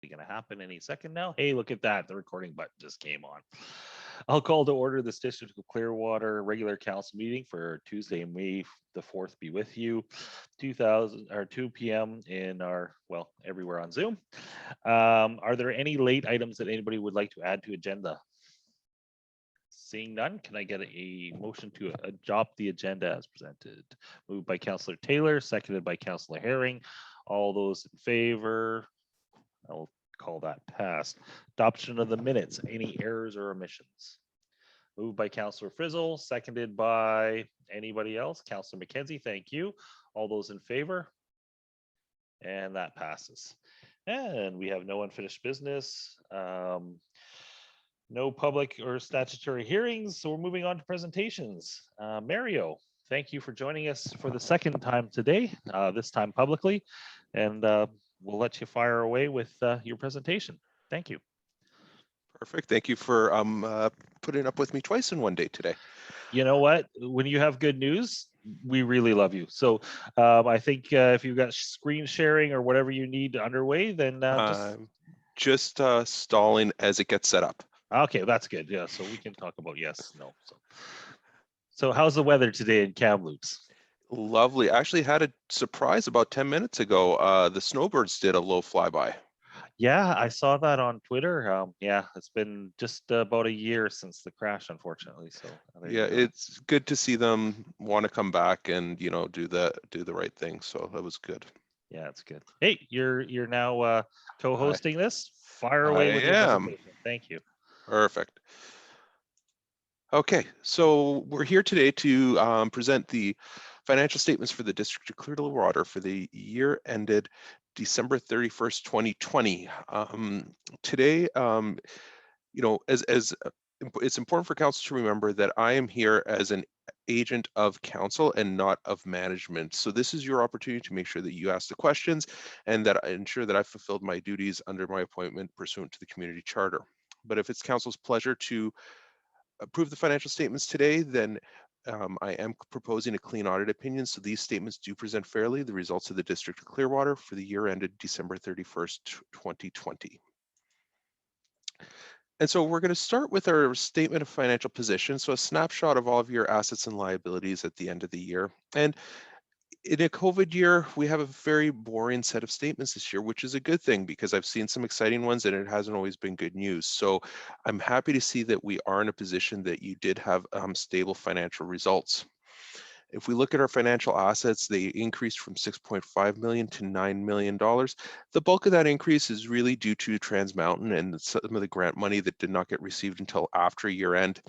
going to happen any second now. Hey, look at that. The recording button just came on. I'll call to order this District of Clearwater regular council meeting for Tuesday, May the 4th be with you, 2 p.m. in our, well, everywhere on Zoom. Are there any late items that anybody would like to add to agenda? Seeing none, can I get a motion to adopt the agenda as presented? Moved by Councillor Taylor, seconded by Councillor Herring. All those in favor? I'll call that passed. Adoption of the minutes. Any errors or omissions? Moved by Councillor Frizzle, seconded by anybody else? Councillor McKenzie, thank you. All those in favor? And that passes. And we have no unfinished business. No public or statutory hearings, so we're moving on to presentations. Mario, thank you for joining us for the second time today, this time publicly, and we'll let you fire away with your presentation. Thank you. Perfect. Thank you for putting up with me twice in one day today. You know what? When you have good news, we really love you. So I think if you've got screen sharing or whatever you need underway, then just stalling as it gets set up. Okay, that's good. Yeah, so we can talk about yes, no. So how's the weather today in Kamloops? Lovely. I actually had a surprise about 10 minutes ago. The snowbirds did a low flyby. Yeah, I saw that on Twitter. Yeah, it's been just about a year since the crash, unfortunately. So yeah, it's good to see them want to come back and do the right thing. So that was good. Yeah, it's good. Hey, you're now co-hosting this. Fire away with your presentation. Thank you. Perfect. Okay, so we're here today to present the financial statements for the District of Clearwater for the year ended December 31st, 2020. Today, as it's important for council to remember that I am here as an agent of council and not of management. So this is your opportunity to make sure that you ask the questions and that I ensure that I fulfilled my duties under my appointment pursuant to the community charter. But if it's council's pleasure to approve the financial statements today, then I am proposing a clean audit opinion. So these statements do present fairly the results of the District of Clearwater for the year ended December 31st, 2020. And so we're going to start with our statement of financial position. So a snapshot of all of your assets and liabilities at the end of the year. And in a COVID year, we have a very boring set of statements this year, which is a good thing because I've seen some exciting ones and it hasn't always been good news. So I'm happy to see that we are in a position that you did have stable financial results. If we look at our financial assets, they increased from $6.5 million to $9 million. The bulk of that increase is really due to Trans Mountain and some of the grant money that did not get received until after year end.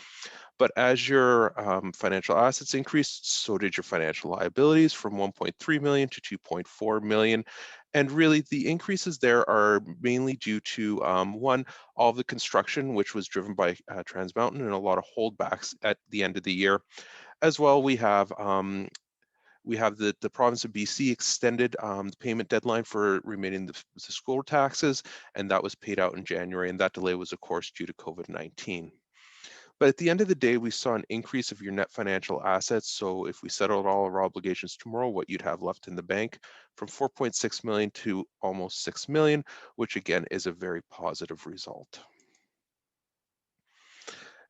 But as your financial assets increased, so did your financial liabilities from 1.3 million to 2.4 million. And really the increases there are mainly due to one, all of the construction, which was driven by Trans Mountain and a lot of holdbacks at the end of the year. As well, we have the province of BC extended the payment deadline for remaining the school taxes, and that was paid out in January, and that delay was of course due to COVID-19. But at the end of the day, we saw an increase of your net financial assets. So if we settled all of our obligations tomorrow, what you'd have left in the bank from 4.6 million to almost 6 million, which again is a very positive result.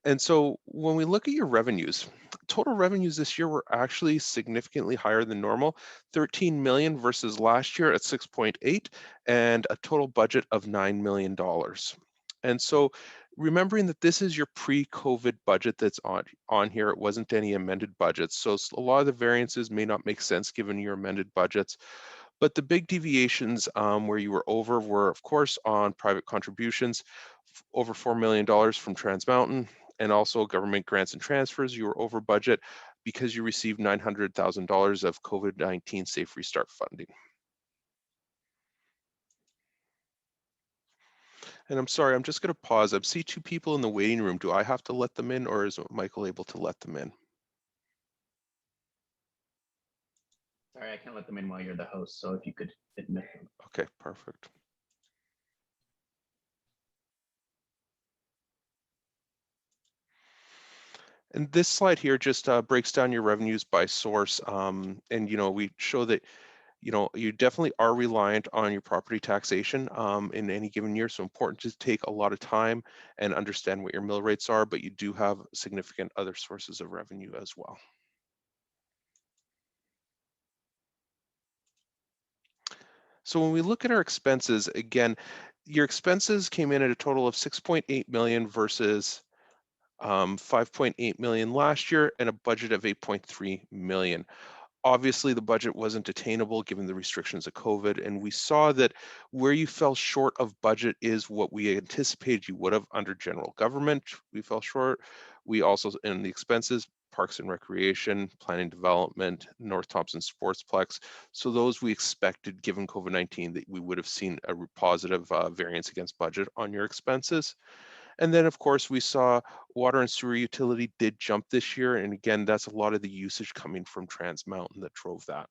And so when we look at your revenues, total revenues this year were actually significantly higher than normal, 13 million versus last year at 6.8 and a total budget of $9 million. And so remembering that this is your pre-COVID budget that's on here, it wasn't any amended budgets. So a lot of the variances may not make sense given your amended budgets. But the big deviations where you were over were, of course, on private contributions, over $4 million from Trans Mountain, and also government grants and transfers. You were over budget because you received $900,000 of COVID-19 Safe Restart funding. And I'm sorry, I'm just going to pause. I see two people in the waiting room. Do I have to let them in, or is Michael able to let them in? Sorry, I can't let them in while you're the host, so if you could admit them. Okay, perfect. And this slide here just breaks down your revenues by source. And we show that You definitely are reliant on your property taxation in any given year. So important to take a lot of time and understand what your mill rates are, but you do have significant other sources of revenue as well. So when we look at our expenses, again, your expenses came in at a total of 6.8 million versus 5.8 million last year and a budget of 8.3 million. Obviously, the budget wasn't attainable given the restrictions of COVID, and we saw that where you fell short of budget is what we anticipated you would have under general government. We fell short. We also, in the expenses, Parks and Recreation, Planning Development, North Thompson Sportsplex. So those we expected, given COVID-19, that we would have seen a positive variance against budget on your expenses. And then, of course, we saw water and sewer utility did jump this year. And again, that's a lot of the usage coming from Trans Mountain that drove that.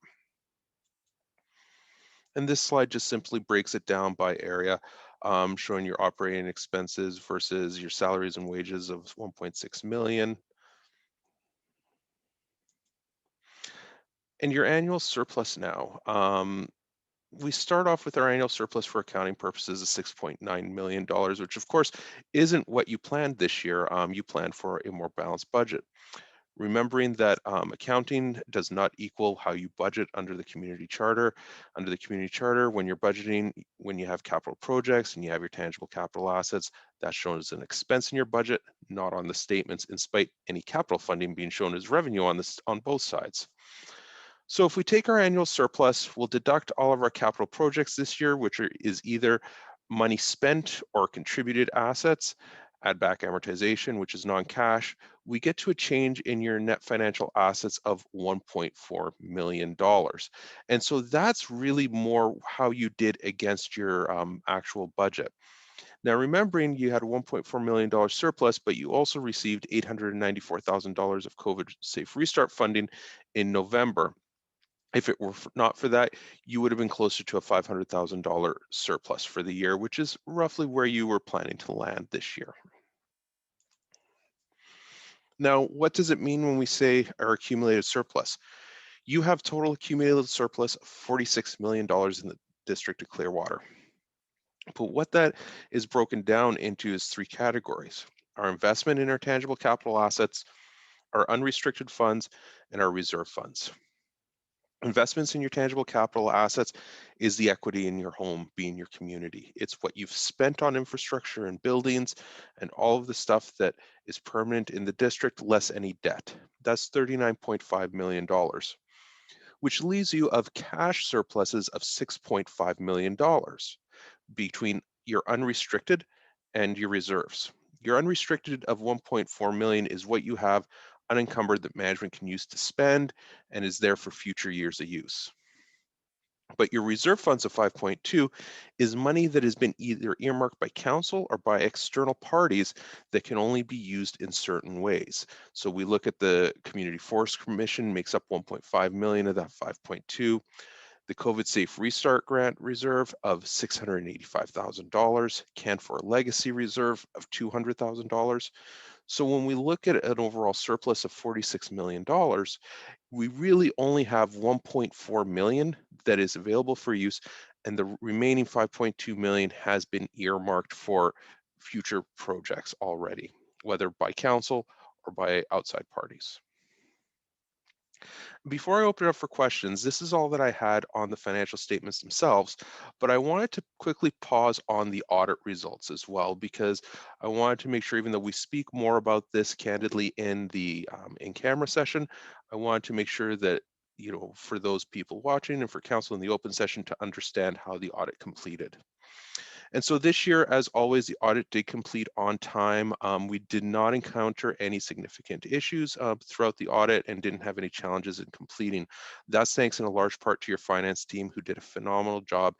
And this slide just simply breaks it down by area, showing your operating expenses versus your salaries and wages of 1.6 million. And your annual surplus now. We start off with our annual surplus for accounting purposes of $6.9 million, which of course isn't what you planned this year. You planned for a more balanced budget. Remembering that accounting does not equal how you budget under the community charter. Under the community charter, when you're budgeting, when you have capital projects and you have your tangible capital assets, that's shown as an expense in your budget, not on the statements, in spite any capital funding being shown as revenue on both sides. So if we take our annual surplus, we'll deduct all of our capital projects this year, which is either money spent or contributed assets, add back amortization, which is non-cash, we get to a change in your net financial assets of $1.4 million. And so that's really more how you did against your actual budget. Now, remembering you had a $1.4 million surplus, but you also received $894,000 of COVID Safe Restart funding in November. If it were not for that, you would have been closer to a $500,000 surplus for the year, which is roughly where you were planning to land this year. Now, what does it mean when we say our accumulated surplus? You have total accumulated surplus of $46 million in the District of Clearwater. But what that is broken down into is three categories: our investment in our tangible capital assets, our unrestricted funds, and our reserve funds. Investments in your tangible capital assets is the equity in your home, being your community. It's what you've spent on infrastructure and buildings and all of the stuff that is permanent in the district, less any debt. That's $39.5 million, which leaves you of cash surpluses of $6.5 million between your unrestricted and your reserves. Your unrestricted of 1.4 million is what you have unencumbered that management can use to spend and is there for future years of use. But your reserve funds of 5.2 is money that has been either earmarked by council or by external parties that can only be used in certain ways. So we look at the Community Forest Commission makes up 1.5 million of that 5.2. The COVID Safe Restart Grant Reserve of $685,000, Canfor Legacy Reserve of $200,000. So when we look at an overall surplus of $46 million, we really only have 1.4 million that is available for use, and the remaining 5.2 million has been earmarked for future projects already, whether by council or by outside parties. Before I open it up for questions, this is all that I had on the financial statements themselves, but I wanted to quickly pause on the audit results as well, because I wanted to make sure, even though we speak more about this candidly in the in-camera session, I wanted to make sure that, for those people watching and for council in the open session to understand how the audit completed. And so this year, as always, the audit did complete on time. We did not encounter any significant issues throughout the audit and didn't have any challenges in completing. That's thanks in a large part to your finance team, who did a phenomenal job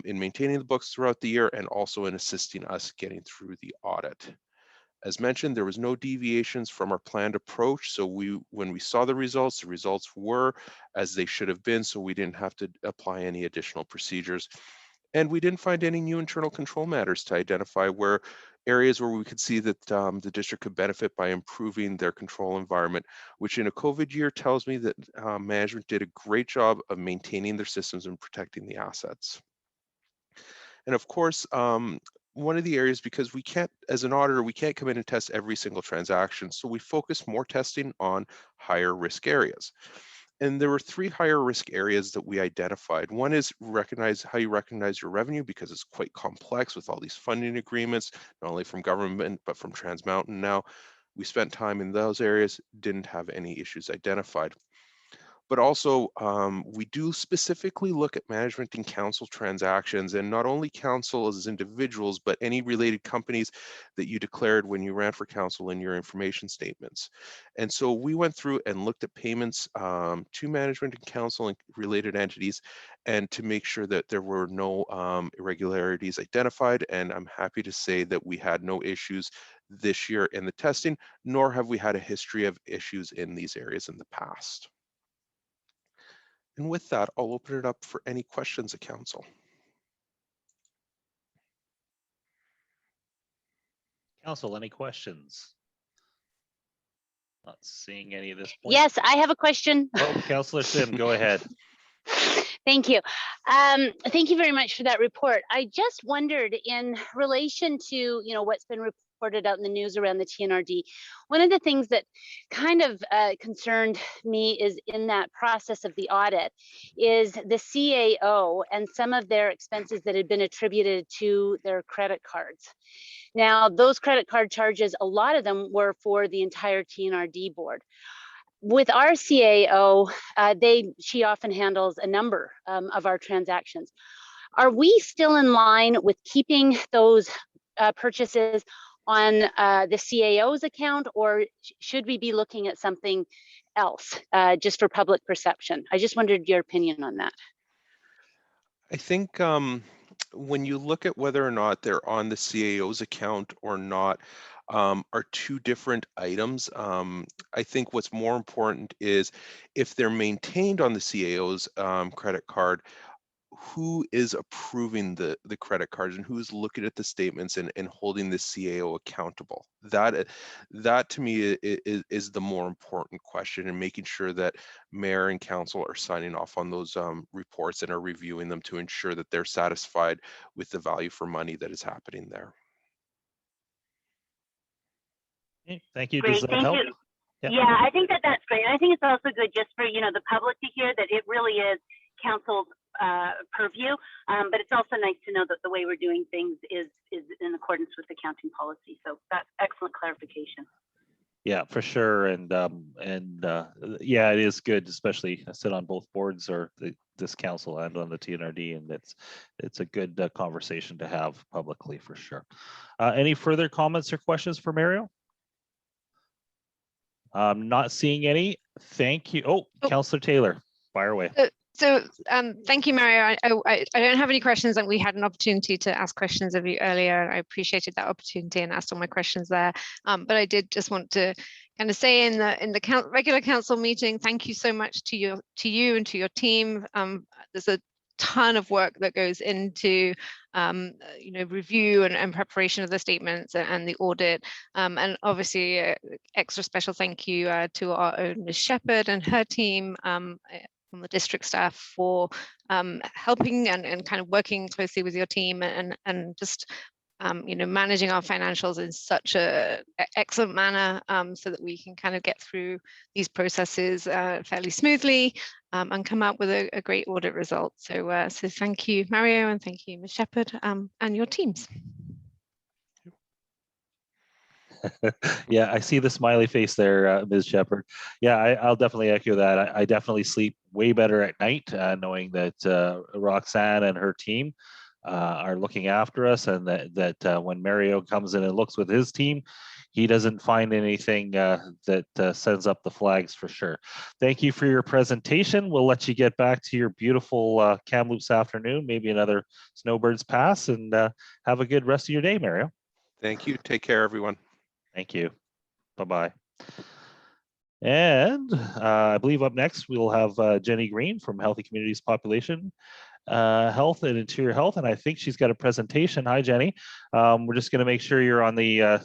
in maintaining the books throughout the year and also in assisting us getting through the audit. As mentioned, there was no deviations from our planned approach. So when we saw the results were as they should have been, so we didn't have to apply any additional procedures. And we didn't find any new internal control matters to identify where areas where we could see that the district could benefit by improving their control environment, which in a COVID year tells me that management did a great job of maintaining their systems and protecting the assets. And of course, one of the areas, because we can't, as an auditor, we can't come in and test every single transaction. So we focus more testing on higher risk areas. And there were 3 higher risk areas that we identified. One is how you recognize your revenue, because it's quite complex with all these funding agreements, not only from government, but from Trans Mountain now. We spent time in those areas, didn't have any issues identified. But also, we do specifically look at management and council transactions, and not only council as individuals, but any related companies that you declared when you ran for council in your information statements. And so we went through and looked at payments to management and council and related entities, and to make sure that there were no irregularities identified. And I'm happy to say that we had no issues this year in the testing, nor have we had a history of issues in these areas in the past. And with that, I'll open it up for any questions of council. Council, any questions? Not seeing any at this point. Yes, I have a question. Oh, Councillor Sim, go ahead. Thank you. Thank you very much for that report. I just wondered, in relation to what's been reported out in the news around the TNRD, one of the things that kind of concerned me is in that process of the audit is the CAO and some of their expenses that had been attributed to their credit cards. Now, those credit card charges, a lot of them were for the entire TNRD board. With our CAO, she often handles a number of our transactions. Are we still in line with keeping those purchases on the CAO's account, or should we be looking at something else just for public perception? I just wondered your opinion on that. I think when you look at whether or not they're on the CAO's account or not, are 2 different items. I think what's more important is if they're maintained on the CAO's credit card, who is approving the credit cards and who's looking at the statements and holding the CAO accountable. That to me is the more important question, and making sure that mayor and council are signing off on those reports and are reviewing them to ensure that they're satisfied with the value for money that is happening there. Okay, thank you. Great, Does that thank help? you. Yep. Yeah, I think that's great. I think it's also good just for the public to hear that it really is council's purview, but it's also nice to know that the way we're doing things is in accordance with accounting policy. So that's excellent clarification. Yeah, for sure. And yeah, it is good, especially I sit on both boards, or this council and on the TNRD, and it's a good conversation to have publicly for sure. Any further comments or questions for Mario? Not seeing any. Thank you. Oh, Councillor Taylor, fire away. So thank you, Mario. I don't have any questions, and we had an opportunity to ask questions of you earlier. I appreciated that opportunity and asked all my questions there. But I did just want to kind of say in the regular council meeting, thank you so much to you and to your team. There's a ton of work that goes into review and preparation of the statements and the audit, and obviously extra special thank you to our own Ms. Shepherd and her team from the district staff for helping and kind of working closely with your team and just managing our financials in such a excellent manner, so that we can kind of get through these processes fairly smoothly and come out with a great audit result. So thank you, Mario, and thank you, Ms. Shepherd, and your teams. Yeah, I see the smiley face there, Ms. Shepherd. Yeah, I'll definitely echo that. I definitely sleep way better at night knowing that Roxanne and her team are looking after us, and that when Mario comes in and looks with his team, he doesn't find anything that sends up the flags for sure. Thank you for your presentation. We'll let you get back to your beautiful Kamloops afternoon, maybe another Snowbirds Pass, and have a good rest of your day, Mario. Thank you. Take care, everyone. Thank you. Bye-bye. And I believe up next we'll have Jenny Green from Healthy Communities Population Health and Interior Health, and I think she's got a presentation. Hi, Jenny. We're just going to make sure you're on the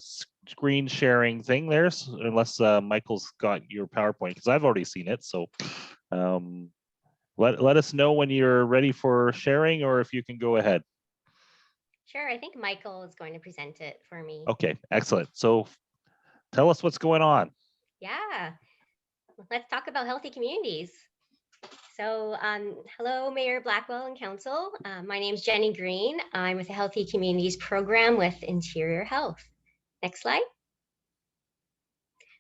screen sharing thing there, unless Michael's got your PowerPoint, because I've already seen it. So let us know when you're ready for sharing, or if you can go ahead. Sure, I think Michael is going to present it for me. Okay, excellent. So tell us what's going on. Yeah, let's talk about healthy communities. So hello, Mayor Blackwell and Council. My name is Jenny Green. I'm with the Healthy Communities Program with Interior Health. Next slide.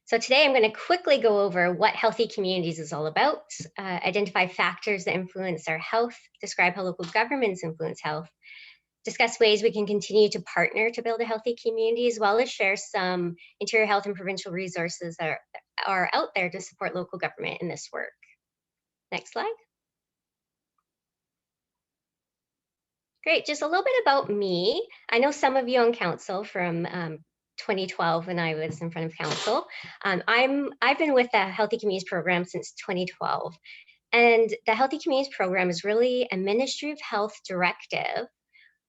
So today I'm going to quickly go over what Healthy Communities is all about, identify factors that influence our health, describe how local governments influence health, discuss ways we can continue to partner to build a healthy community, as well as share some interior health and provincial resources that are out there to support local government in this work. Next slide. Great, just a little bit about me. I know some of you on council from 2012 when I was in front of council. I've been with the Healthy Communities Program since 2012. And the Healthy Communities Program is really a Ministry of Health directive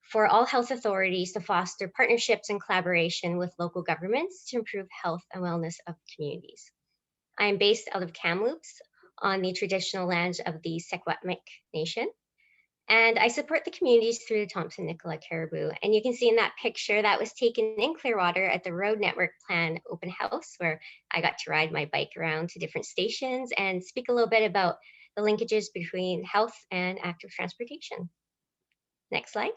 for all health authorities to foster partnerships and collaboration with local governments to improve health and wellness of communities. I am based out of Kamloops on the traditional lands of the Secwepemc Nation. And I support the communities through the Thompson Nicola Caribou. And you can see in that picture that was taken in Clearwater at the Road Network Plan open house, where I got to ride my bike around to different stations and speak a little bit about the linkages between health and active transportation. Next slide.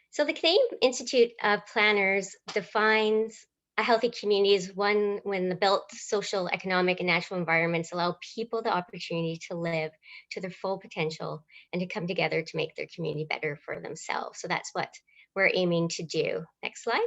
So the Canadian Institute of Planners defines a healthy community as one when the built social, economic, and natural environments allow people the opportunity to live to their full potential and to come together to make their community better for themselves. So that's what we're aiming to do. Next slide.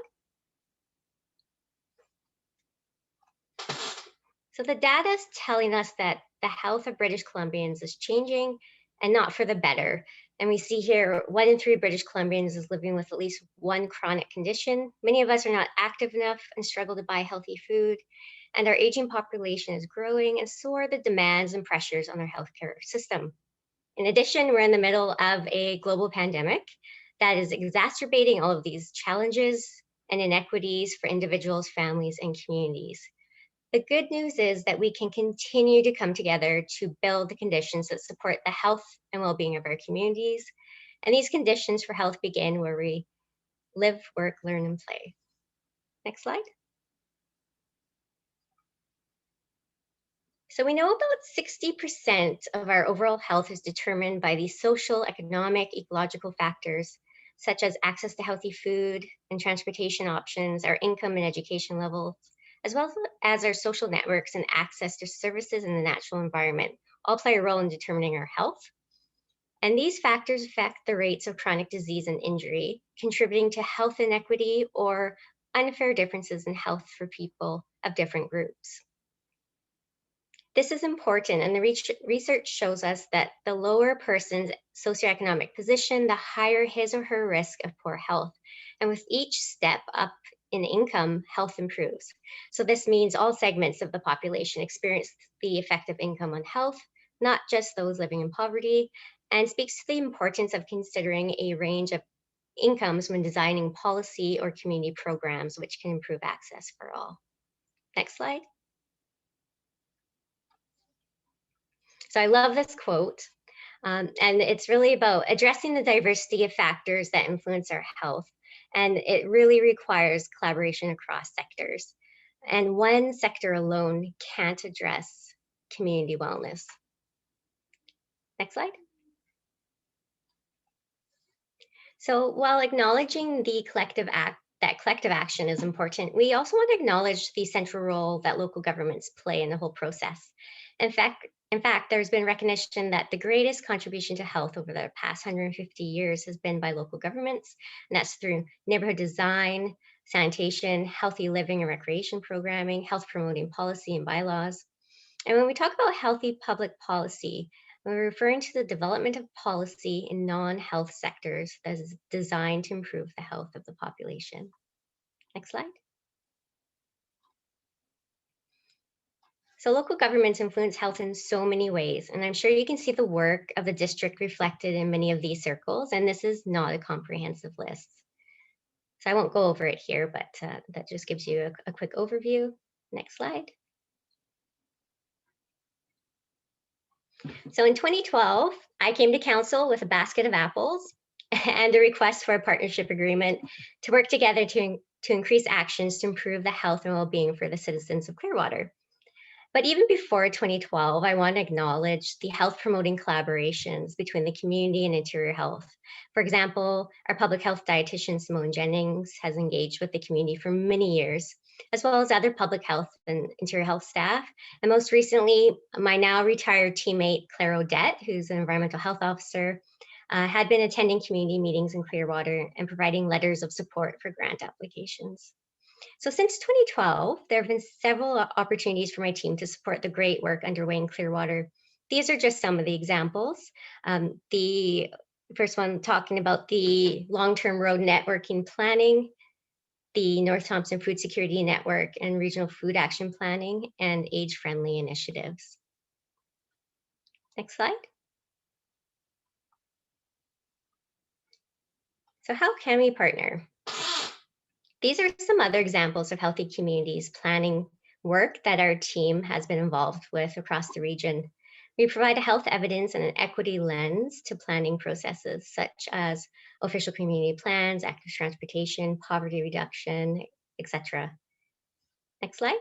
So the data is telling us that the health of British Columbians is changing and not for the better. And we see here 1 in 3 British Columbians is living with at least one chronic condition. Many of us are not active enough and struggle to buy healthy food. And our aging population is growing, and so are the demands and pressures on our healthcare system. In addition, we're in the middle of a global pandemic that is exacerbating all of these challenges and inequities for individuals, families, and communities. The good news is that we can continue to come together to build the conditions that support the health and well-being of our communities. And these conditions for health begin where we live, work, learn, and play. Next slide. So we know about 60% of our overall health is determined by these social, economic, ecological factors, such as access to healthy food and transportation options, our income and education levels, as well as our social networks and access to services in the natural environment, all play a role in determining our health. And these factors affect the rates of chronic disease and injury, contributing to health inequity or unfair differences in health for people of different groups. This is important, and the research shows us that the lower a person's socioeconomic position, the higher his or her risk of poor health. And with each step up in income, health improves. So this means all segments of the population experience the effect of income on health, not just those living in poverty, and speaks to the importance of considering a range of incomes when designing policy or community programs, which can improve access for all. Next slide. So I love this quote, and it's really about addressing the diversity of factors that influence our health. And it really requires collaboration across sectors. And one sector alone can't address community wellness. Next slide. So while acknowledging the collective action is important, we also want to acknowledge the central role that local governments play in the whole process. In fact, there's been recognition that the greatest contribution to health over the past 150 years has been by local governments, and that's through neighborhood design, sanitation, healthy living and recreation programming, health promoting policy and bylaws. And when we talk about healthy public policy, we're referring to the development of policy in non-health sectors that is designed to improve the health of the population. Next slide. So local governments influence health in so many ways, and I'm sure you can see the work of the district reflected in many of these circles, and this is not a comprehensive list. So I won't go over it here, but that just gives you a quick overview. Next slide. So in 2012, I came to council with a basket of apples and a request for a partnership agreement to work together to increase actions to improve the health and well-being for the citizens of Clearwater. But even before 2012, I want to acknowledge the health promoting collaborations between the community and Interior Health. For example, our public health dietitian, Simone Jennings, has engaged with the community for many years, as well as other public health and Interior Health staff. And most recently, my now retired teammate, Claire Audit, who's an environmental health officer, had been attending community meetings in Clearwater and providing letters of support for grant applications. So since 2012, there have been several opportunities for my team to support the great work underway in Clearwater. These are just some of the examples. The first one talking about the long-term road networking planning, the North Thompson Food Security Network and Regional Food Action Planning, and age-friendly initiatives. Next slide. So how can we partner? These are some other examples of healthy communities planning work that our team has been involved with across the region. We provide a health evidence and an equity lens to planning processes such as official community plans, active transportation, poverty reduction, etc. Next slide.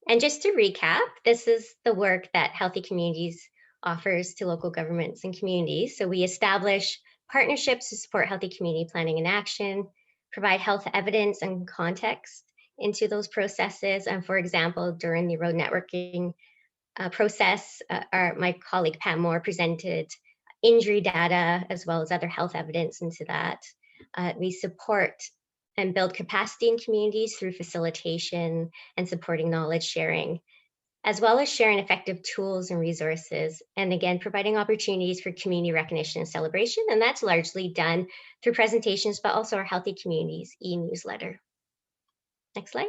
And just to recap, this is the work that Healthy Communities offers to local governments and communities. So we establish partnerships to support healthy community planning and action, provide health evidence and context into those processes. And for example, during the road networking process, my colleague Pam Moore presented injury data as well as other health evidence into that. We support and build capacity in communities through facilitation and supporting knowledge sharing, as well as sharing effective tools and resources, and again, providing opportunities for community recognition and celebration. And that's largely done through presentations, but also our Healthy Communities e-newsletter. Next slide.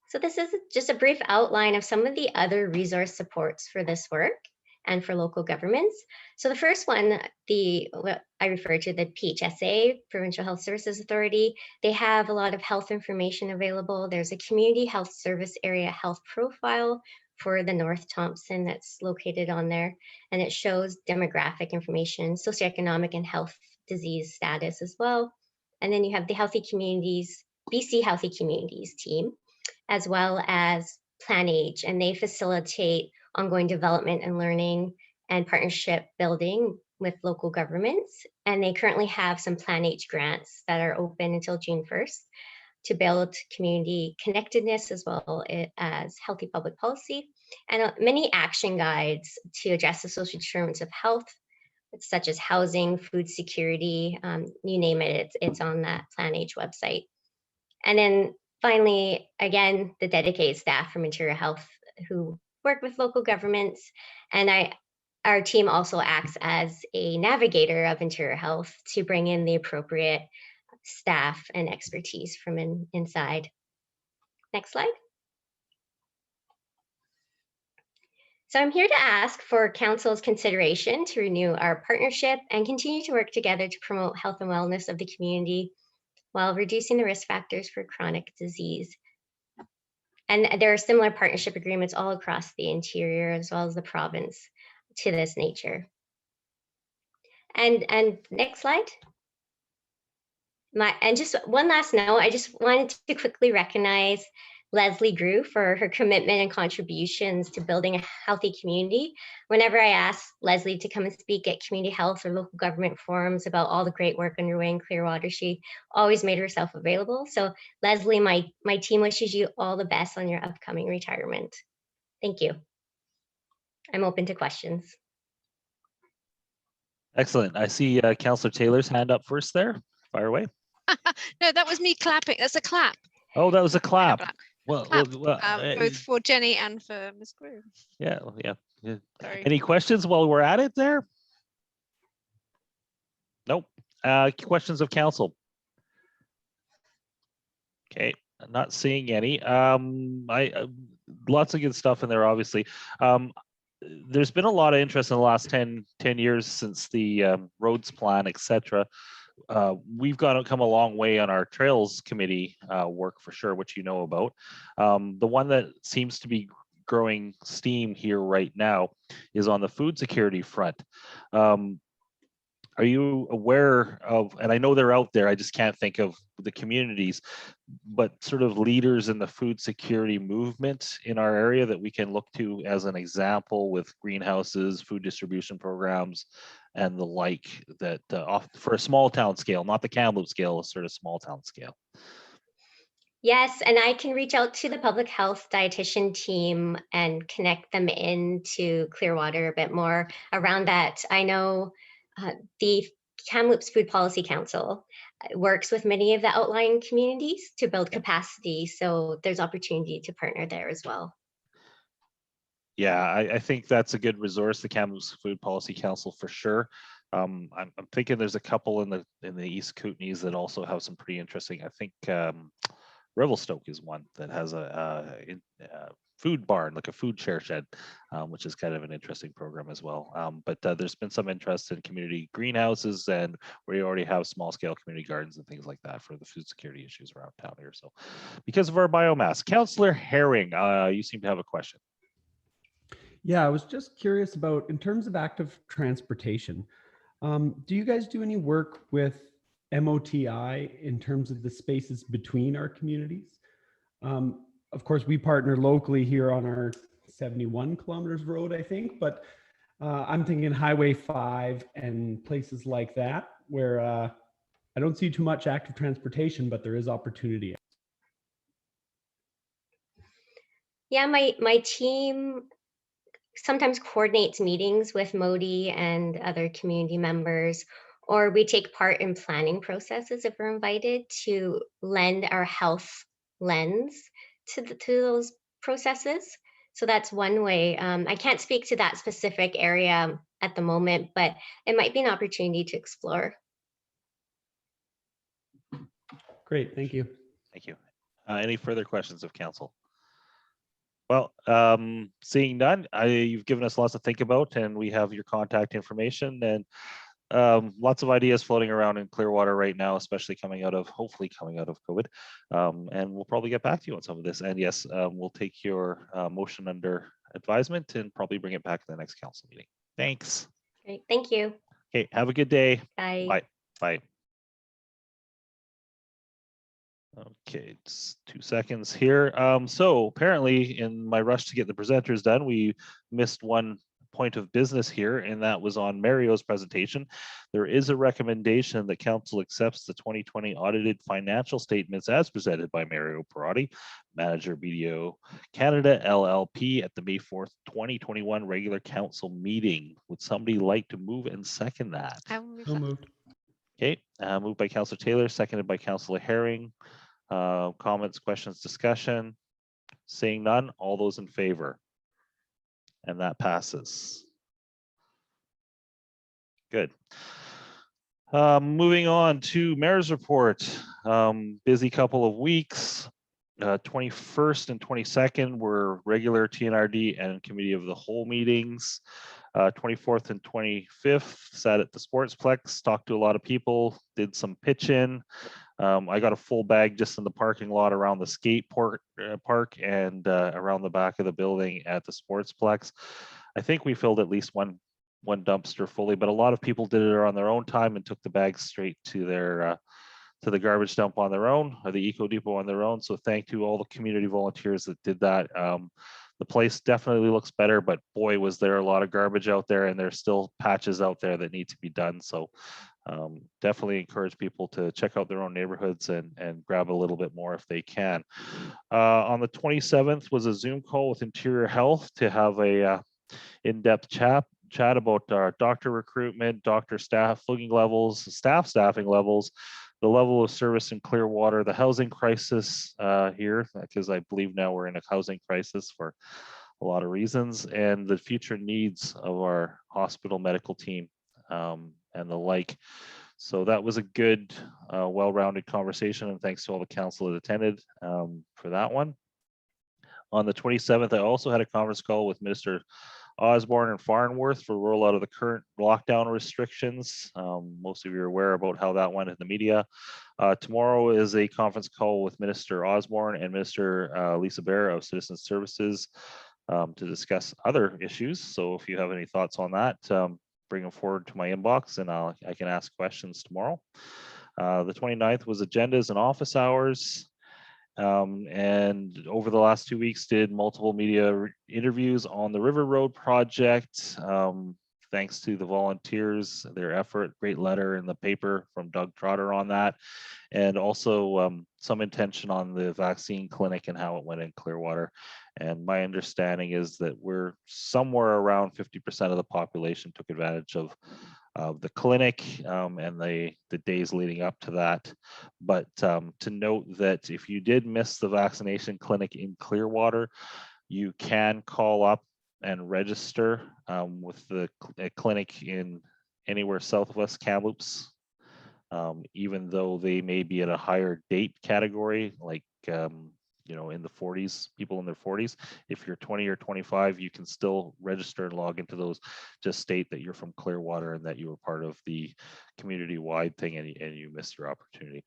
So this is just a brief outline of some of the other resource supports for this work and for local governments. So the first one, what I refer to the PHSA, Provincial Health Services Authority, they have a lot of health information available. There's a community health service area health profile for the North Thompson that's located on there, and it shows demographic information, socioeconomic and health disease status as well. And then you have the Healthy Communities, BC Healthy Communities team, as well as Plan Age, and they facilitate ongoing development and learning and partnership building with local governments. And they currently have some Plan H grants that are open until June 1st to build community connectedness as well as healthy public policy, and many action guides to address the social determinants of health, such as housing, food security, you name it, it's on that Plan H website. And then finally, again, the dedicated staff from Interior Health who work with local governments, and our team also acts as a navigator of Interior Health to bring in the appropriate staff and expertise from inside. Next slide. So I'm here to ask for Council's consideration to renew our partnership and continue to work together to promote health and wellness of the community while reducing the risk factors for chronic disease. And there are similar partnership agreements all across the interior as well as the province to this nature. And next slide. And just one last note, I just wanted to quickly recognize Leslie Grew for her commitment and contributions to building a healthy community. Whenever I ask Leslie to come and speak at community health or local government forums about all the great work underway in Clearwater, she always made herself available. So Leslie, my team wishes you all the best on your upcoming retirement. Thank you. I'm open to questions. Excellent. I see Councillor Taylor's hand up first there. Fire away. No, that was me clapping. That's a clap. Oh, that was a clap. Well, both for Jenny and for Ms. Grew. Yeah. Sorry. Any questions while we're at it there? Nope. Questions of council? Okay, I'm not seeing any. Lots of good stuff in there, obviously. There's been a lot of interest in the last 10 years since the roads plan, etc. We've come a long way on our trails committee work for sure, which you know about. The one that seems to be growing steam here right now is on the food security front. Are you aware of, and I know they're out there, I just can't think of the communities, but sort of leaders in the food security movement in our area that we can look to as an example with greenhouses, food distribution programs, and the like, that for a small town scale, not the Kamloops scale, a sort of small town scale? Yes, and I can reach out to the public health dietitian team and connect them into Clearwater a bit more around that. I know the Kamloops Food Policy Council works with many of the outlying communities to build capacity, so there's opportunity to partner there as well. Yeah, I think that's a good resource, the Kamloops Food Policy Council, for sure. I'm thinking there's a couple in the East Kootenays that also have some pretty interesting. I think Revelstoke is one that has a food barn, like a food share shed, which is kind of an interesting program as well. But there's been some interest in community greenhouses, and we already have small scale community gardens and things like that for the food security issues around town here. So because of our biomass. Councillor Herring, you seem to have a question. Yeah, I was just curious about, in terms of active transportation, do you guys do any work with MOTI in terms of the spaces between our communities? Of course, we partner locally here on our 71 kilometers road, I think, but I'm thinking Highway 5 and places like that, where I don't see too much active transportation, but there is opportunity. Yeah, my team sometimes coordinates meetings with MODI and other community members, or we take part in planning processes if we're invited to lend our health lens to those processes. So that's one way. I can't speak to that specific area at the moment, but it might be an opportunity to explore. Great, thank you. Thank you. Any further questions of council? Well, seeing none, you've given us lots to think about, and we have your contact information, and lots of ideas floating around in Clearwater right now, especially hopefully coming out of COVID. And we'll probably get back to you on some of this. And yes, we'll take your motion under advisement and probably bring it back to the next council meeting. Thanks. Great, thank you. Okay, have a good day. Bye. Bye. Bye. Okay, just 2 seconds here. So apparently in my rush to get the presenters done, we missed one point of business here, and that was on Mario's presentation. There is a recommendation that council accepts the 2020 audited financial statements as presented by Mario Piroddi, Manager BDO Canada LLP, at the May 4th, 2021 regular council meeting. Would somebody like to move and second that? I will move So that. moved. Okay, moved by Councillor Taylor, seconded by Councillor Herring. Comments, questions, discussion? Seeing none, all those in favor? And that passes. Good. Moving on to Mayor's report. Busy couple of weeks. 21st and 22nd were regular TNRD and Committee of the Whole meetings. 24th and 25th sat at the Sportsplex, talked to a lot of people, did some pitch in. I got a full bag just in the parking lot around the skate park and around the back of the building at the Sportsplex. I think we filled at least one dumpster fully, but a lot of people did it on their own time and took the bags straight to their to the garbage dump on their own, or the Eco Depot on their own. So thank you to all the community volunteers that did that. The place definitely looks better, but boy, was there a lot of garbage out there, and there's still patches out there that need to be done. So definitely encourage people to check out their own neighborhoods and grab a little bit more if they can. On the 27th was a Zoom call with Interior Health to have a in-depth chat about our doctor recruitment, doctor staffing levels, staffing levels, the level of service in Clearwater, the housing crisis here, because I believe now we're in a housing crisis for a lot of reasons, and the future needs of our hospital medical team and the like. So that was a good, well-rounded conversation, and thanks to all the council that attended for that one. On the 27th, I also had a conference call with Minister Osborne and Farnworth for rollout of the current lockdown restrictions. Most of you are aware about how that went in the media. Tomorrow is a conference call with Minister Osborne and Minister Lisa Bear of Citizen Services to discuss other issues. So if you have any thoughts on that, bring them forward to my inbox and I can ask questions tomorrow. The 29th was agendas and office hours. And over the last 2 weeks did multiple media interviews on the River Road project. Thanks to the volunteers, their effort, great letter in the paper from Doug Trotter on that. And also some intention on the vaccine clinic and how it went in Clearwater. And my understanding is that we're somewhere around 50% of the population took advantage of the clinic and the days leading up to that. But to note that if you did miss the vaccination clinic in Clearwater, you can call up and register with the clinic in anywhere southwest Kamloops, even though they may be at a higher date category, like you know, in the 40s, people in their 40s. If you're 20 or 25, you can still register and log into those. Just state that you're from Clearwater and that you were part of the community-wide thing and you missed your opportunity.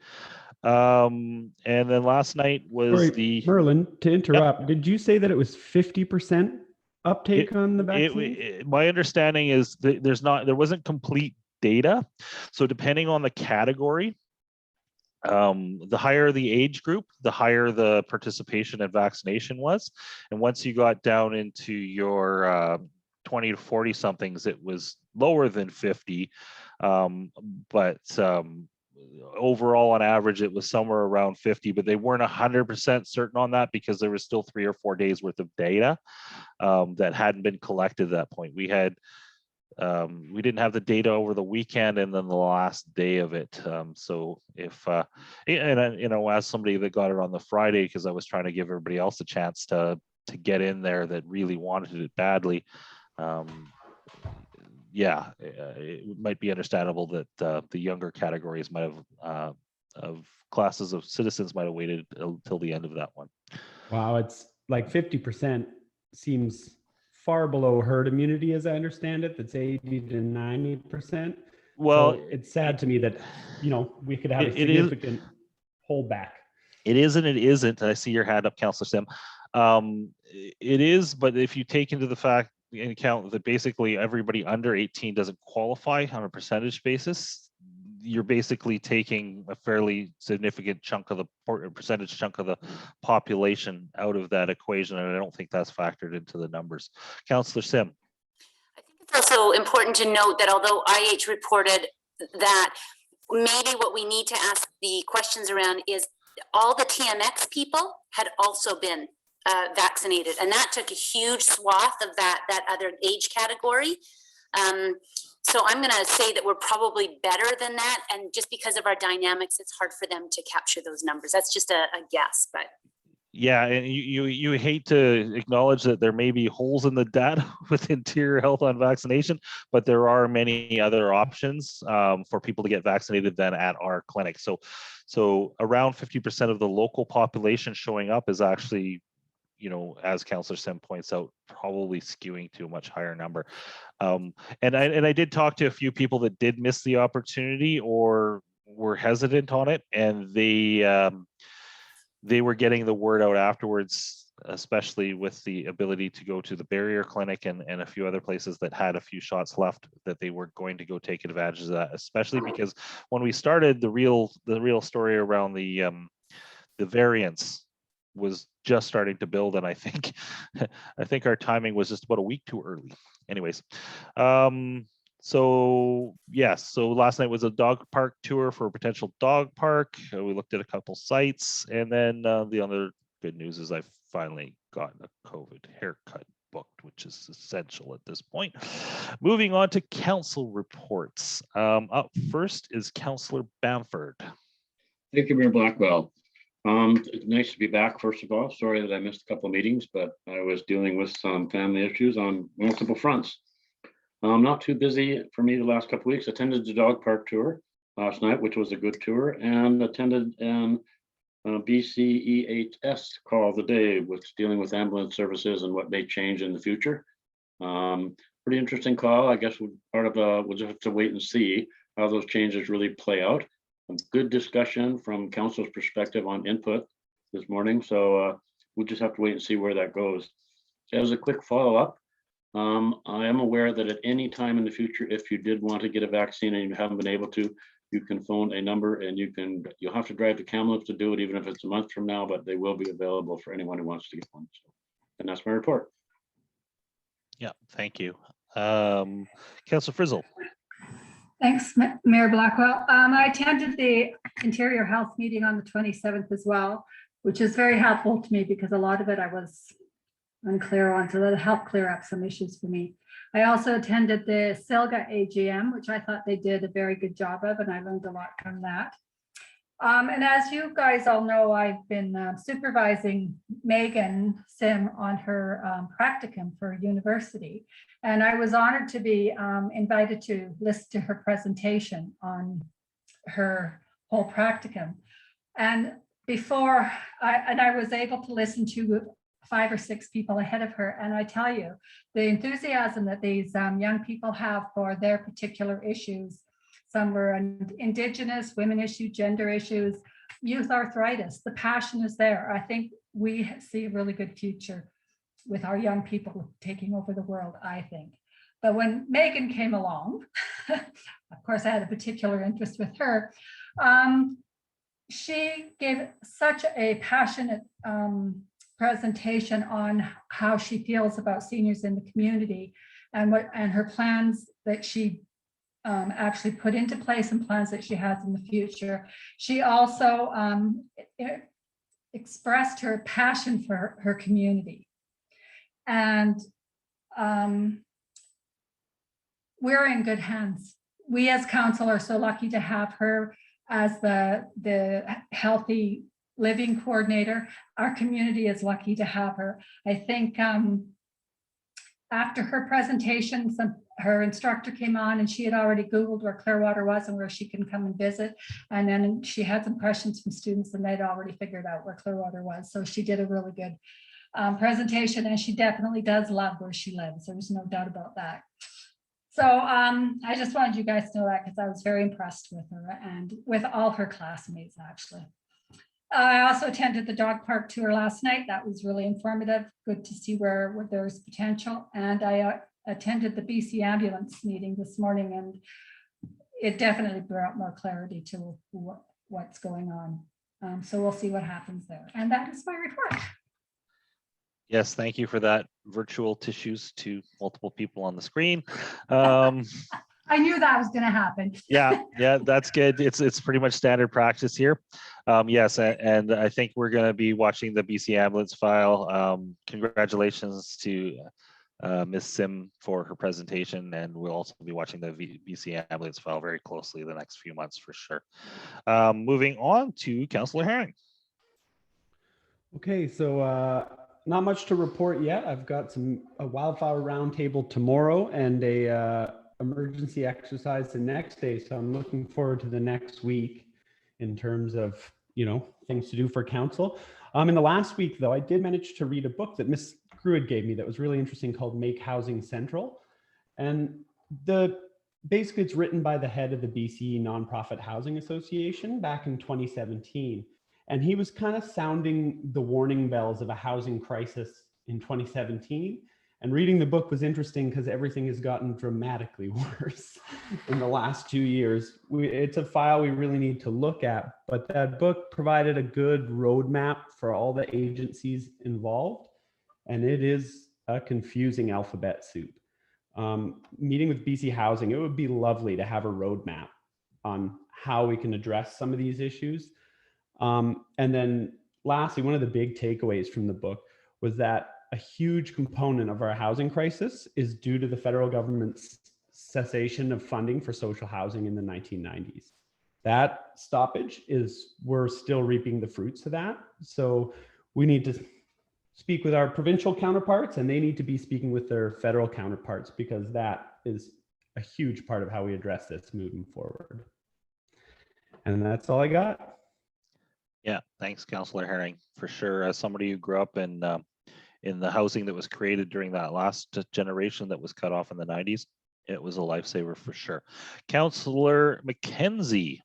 And then last night was Merlin, to interrupt, did you say that it was 50% uptake on the vaccine? My understanding is that there wasn't complete data. So depending on the category, the higher the age group, the higher the participation and vaccination was. And once you got down into your 20 to 40 somethings, it was lower than 50. But overall, on average, it was somewhere around 50, but they weren't 100% certain on that because there was still 3 or 4 days worth of data that hadn't been collected at that point. We didn't have the data over the weekend and then the last day of it. So if, and you know, as somebody that got it on the Friday, because I was trying to give everybody else a chance to get in there that really wanted it badly. Yeah, it might be understandable that the younger categories might have, of classes of citizens might have waited until the end of that one. Wow, it's like 50% seems far below herd immunity, as I understand it. That's 80 to 90%. Well, so it's sad to me that, you know, we could have a significant holdback. It is and it isn't. I see your hand up, Councillor Sim. It is, but if you take into account that basically everybody under 18 doesn't qualify on a percentage basis, you're basically taking a fairly significant chunk of the percentage chunk of the population out of that equation, and I don't think that's factored into the numbers. Councillor Sim. I think it's also important to note that although IH reported that maybe what we need to ask the questions around is all the TMX people had also been vaccinated, and that took a huge swath of that other age category. So I'm going to say that we're probably better than that, and just because of our dynamics, it's hard for them to capture those numbers. That's just a guess, but. Yeah, and you hate to acknowledge that there may be holes in the data with Interior Health on vaccination, but there are many other options for people to get vaccinated than at our clinic. So around 50% of the local population showing up is actually, you know, as Councillor Sim points out, probably skewing to a much higher number. And I did talk to a few people that did miss the opportunity or were hesitant on it, and they were getting the word out afterwards, especially with the ability to go to the barrier clinic and a few other places that had a few shots left, that they were going to go take advantage of that, especially because when we started, the real story around the variants was just starting to build, and I think our timing was just about a week too early. Anyways, so yes, so last night was a dog park tour for a potential dog park. We looked at a couple sites, and then the other good news is I finally got a COVID haircut booked, which is essential at this point. Moving on to council reports. Up first is Councillor Bamford. Thank you, Mayor Blackwell. It's nice to be back, first of all. Sorry that I missed a couple of meetings, but I was dealing with some family issues on multiple fronts. Not too busy for me the last couple of weeks. Attended the dog park tour. last night, which was a good tour, and attended an BCEHS call of the day, which is dealing with ambulance services and what may change in the future. Pretty interesting call. I guess we'll just have to wait and see how those changes really play out. A good discussion from council's perspective on input this morning. So we'll just have to wait and see where that goes. As a quick follow-up, I am aware that at any time in the future, if you did want to get a vaccine and you haven't been able to, you can phone a number and you'll have to drive to Kamloops to do it, even if it's a month from now, but they will be available for anyone who wants to get one. So, and that's my report. Yeah, thank you. Councillor Frizzle. Thanks, Mayor Blackwell. I attended the Interior Health meeting on the 27th as well, which is very helpful to me because a lot of it I was unclear on, so that'll help clear up some issues for me. I also attended the SILGA AGM, which I thought they did a very good job of, and I learned a lot from that. And as you guys all know, I've been supervising Megan Sim on her practicum for university. And I was honored to be invited to listen to her presentation on her whole practicum. And I was able to listen to 5 or 6 people ahead of her. And I tell you, the enthusiasm that these young people have for their particular issues. Some were Indigenous, women issue, gender issues, youth arthritis. The passion is there. I think we see a really good future with our young people taking over the world, I think. But when Megan came along, of course, I had a particular interest with her. She gave such a passionate presentation on how she feels about seniors in the community and her plans that she actually put into place and plans that she has in the future. She also expressed her passion for her community. And we're in good hands. We as council are so lucky to have her as the healthy living coordinator. Our community is lucky to have her. I think after her presentation, her instructor came on and she had already Googled where Clearwater was and where she can come and visit. And then she had some questions from students and they'd already figured out where Clearwater was. So she did a really good presentation, and she definitely does love where she lives. There's no doubt about that. So I just wanted you guys to know that because I was very impressed with her and with all her classmates, actually. I also attended the dog park tour last night. That was really informative. Good to see where there's potential. And I attended the BC ambulance meeting this morning, and it definitely brought more clarity to what's going on. So we'll see what happens there. And that is my report. Yes, thank you for that. Virtual tissues to multiple people on the screen. I knew that was going to happen. Yeah, that's good. It's pretty much standard practice here. Yes, and I think we're going to be watching the BC ambulance file. Congratulations to Ms. Sim for her presentation, and we'll also be watching the BC ambulance file very closely the next few months for sure. Moving on to Councillor Herring. Okay, so not much to report yet. I've got a wildfire roundtable tomorrow and a emergency exercise the next day. So I'm looking forward to the next week in terms of, things to do for council. In the last week though, I did manage to read a book that Ms. Pruitt gave me that was really interesting called Make Housing Central. And basically it's written by the head of the BC Nonprofit Housing Association back in 2017. And he was kind of sounding the warning bells of a housing crisis in 2017. And reading the book was interesting because everything has gotten dramatically worse in the last 2 years. It's a file we really need to look at, but that book provided a good roadmap for all the agencies involved. And it is a confusing alphabet soup. Meeting with BC Housing, it would be lovely to have a roadmap on how we can address some of these issues. And then lastly, one of the big takeaways from the book was that a huge component of our housing crisis is due to the federal government's cessation of funding for social housing in the 1990s. That stoppage we're still reaping the fruits of that. So we need to speak with our provincial counterparts, and they need to be speaking with their federal counterparts, because that is a huge part of how we address this moving forward. And that's all I got. Yeah, thanks, Councillor Herring, for sure. As somebody who grew up in the housing that was created during that last generation that was cut off in the 90s, it was a lifesaver for sure. Councillor McKenzie.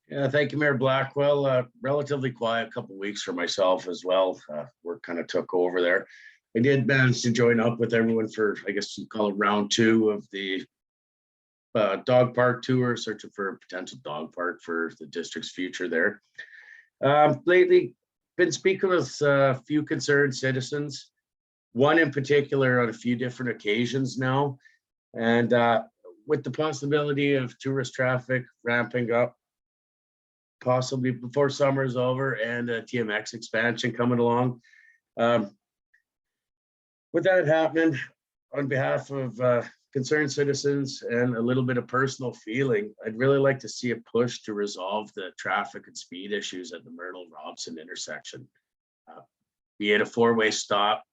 Yeah, thank you, Mayor Blackwell. Relatively quiet couple weeks for myself as well. Work kind of took over there. I did manage to join up with everyone for, I guess you call it round 2 of the dog park tour, searching for a potential dog park for the district's future there. Lately, been speaking with a few concerned citizens, one in particular on a few different occasions now. And with the possibility of tourist traffic ramping up, possibly before summer is over, and a TMX expansion coming along. With that happening, on behalf of concerned citizens and a little bit of personal feeling, I'd really like to see a push to resolve the traffic and speed issues at the Myrtle-Robson intersection. Be it a 4-way stop,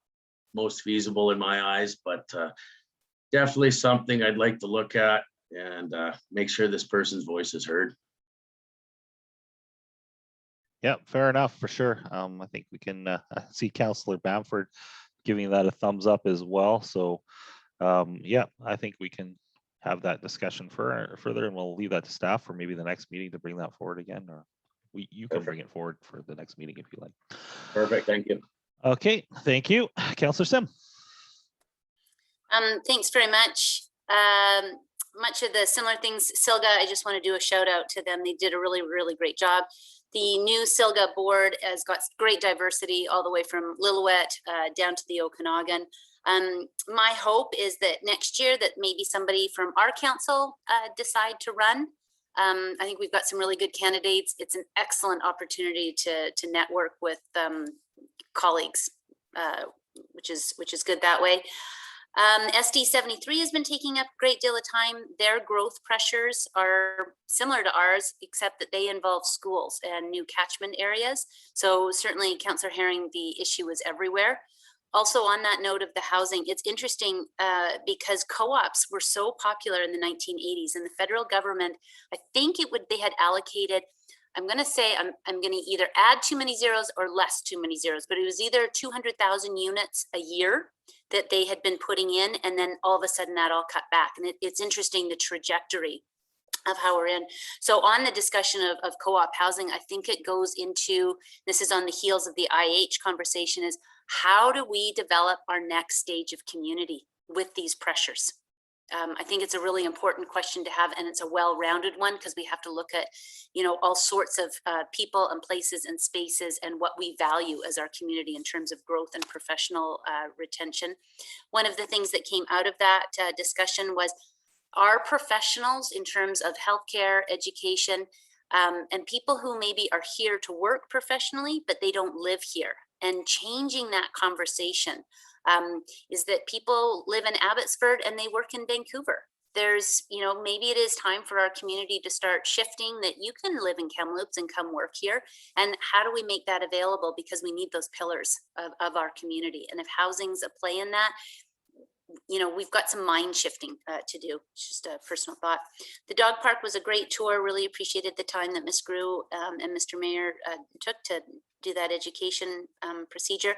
most feasible in my eyes, but definitely something I'd like to look at and make sure this person's voice is heard. Yeah, fair enough, for sure. I think we can see Councillor Bamford giving that a thumbs up as well. So yeah, I think we can have that discussion further, and we'll leave that to staff for maybe the next meeting to bring that forward again, or you can bring it forward for the next meeting if you like. Perfect, thank you. Okay, thank you. Councillor Sim. Thanks very much. Much of the similar things, Silga, I just want to do a shout out to them. They did a really, really great job. The new Silga board has got great diversity all the way from Lillooet down to the Okanagan. My hope is that next year that maybe somebody from our council decide to run. I think we've got some really good candidates. It's an excellent opportunity to network with colleagues, which is good that way. SD 73 has been taking up a great deal of time. Their growth pressures are similar to ours, except that they involve schools and new catchment areas. So certainly, Councillor Herring, the issue is everywhere. Also, on that note of the housing, it's interesting because co-ops were so popular in the 1980s, and the federal government, I think they had allocated, I'm going to say, I'm going to either add too many zeros or less too many zeros, but it was either 200,000 units a year that they had been putting in, and then all of a sudden that all cut back. And it's interesting the trajectory of how we're in. So on the discussion of co-op housing, I think it goes into, this is on the heels of the IH conversation, is how do we develop our next stage of community with these pressures? I think it's a really important question to have, and it's a well-rounded one, because we have to look at, all sorts of people and places and spaces and what we value as our community in terms of growth and professional retention. One of the things that came out of that discussion was our professionals in terms of healthcare, education, and people who maybe are here to work professionally, but they don't live here, and changing that conversation. Is that people live in Abbotsford and they work in Vancouver. There's, maybe it is time for our community to start shifting that you can live in Kamloops and come work here. And how do we make that available? Because we need those pillars of our community. And if housing's a play in that, we've got some mind shifting to do. It's just a personal thought. The dog park was a great tour. Really appreciated the time that Ms. Grew and Mr. Mayor took to do that education procedure.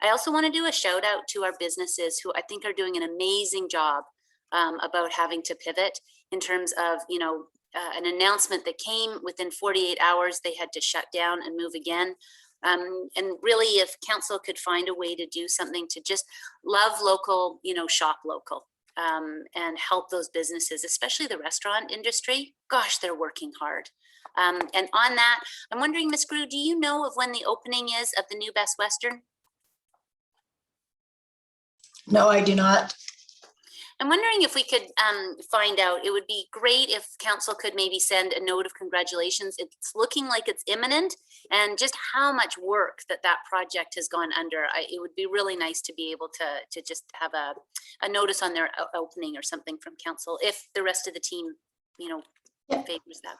I also want to do a shout out to our businesses who I think are doing an amazing job about having to pivot in terms of, an announcement that came within 48 hours, they had to shut down and move again. And really, if council could find a way to do something to just love local, shop local, and help those businesses, especially the restaurant industry, gosh, they're working hard. And on that, I'm wondering, Ms. Grew, do you know of when the opening is of the new Best Western? No, I do not. I'm wondering if we could find out. It would be great if council could maybe send a note of congratulations. It's looking like it's imminent, and just how much work that project has gone under. It would be really nice to be able to just have a notice on their opening or something from council, if the rest of the team, favors that.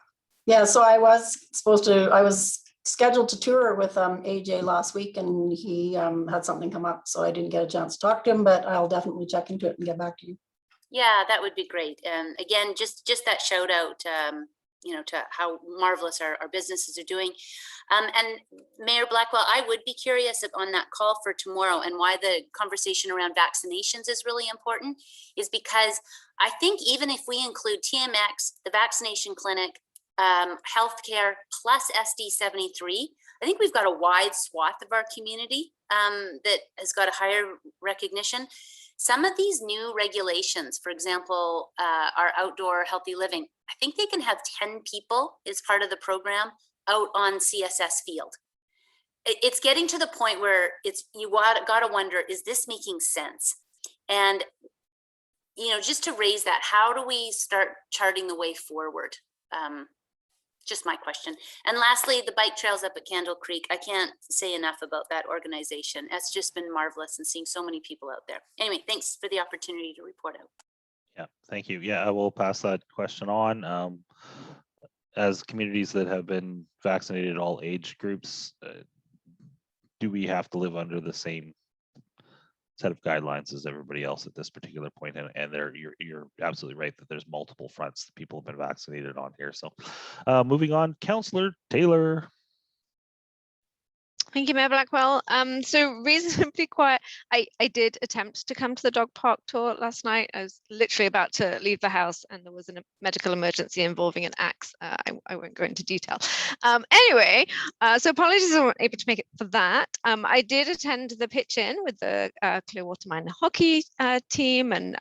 Yeah, so I was scheduled to tour with AJ last week, and he had something come up, so I didn't get a chance to talk to him, but I'll definitely check into it and get back to you. Yeah, that would be great. And again, just that shout out to how marvelous our businesses are doing. And Mayor Blackwell, I would be curious on that call for tomorrow, and why the conversation around vaccinations is really important is because I think even if we include TMX, the vaccination clinic, healthcare plus SD73, I think we've got a wide swath of our community that has got a higher recognition. Some of these new regulations, for example, our outdoor healthy living, I think they can have 10 people as part of the program out on CSS field. It's getting to the point where you gotta wonder, is this making sense? And just to raise that, how do we start charting the way forward? Just my question. And lastly, the bike trails up at Candle Creek. I can't say enough about that organization. It's just been marvelous and seeing so many people out there. Anyway, thanks for the opportunity to report out. Yeah, thank you. Yeah, I will pass that question on. As communities that have been vaccinated, all age groups, do we have to live under the same set of guidelines as everybody else at this particular point? And you're absolutely right that there's multiple fronts that people have been vaccinated on here. So moving on, Councillor Taylor. Thank you, Mayor Blackwell. So reasonably quiet. I did attempt to come to the dog park tour last night. I was literally about to leave the house and there was a medical emergency involving an axe. I won't go into detail. Anyway, so apologies I wasn't able to make it for that. I did attend the pitch-in with the Clearwater Minor hockey team, and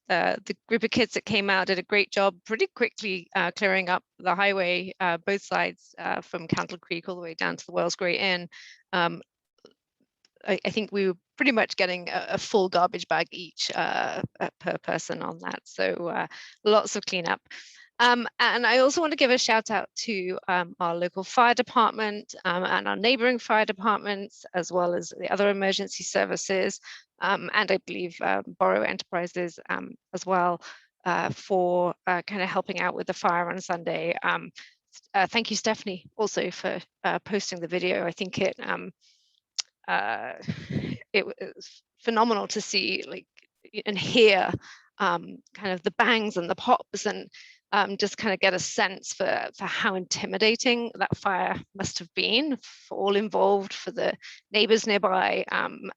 the group of kids that came out did a great job pretty quickly clearing up the highway, both sides from Candle Creek all the way down to the Wells Grey Inn. I think we were pretty much getting a full garbage bag each per person on that. So lots of cleanup. And I also want to give a shout out to our local fire department and our neighboring fire departments, as well as the other emergency services, and I believe Borrow Enterprises as well, for kind of helping out with the fire on Sunday. Thank you, Stephanie, also for posting the video. I think it was phenomenal to see and hear kind of the bangs and the pops, and just kind of get a sense for how intimidating that fire must have been for all involved, for the neighbors nearby, and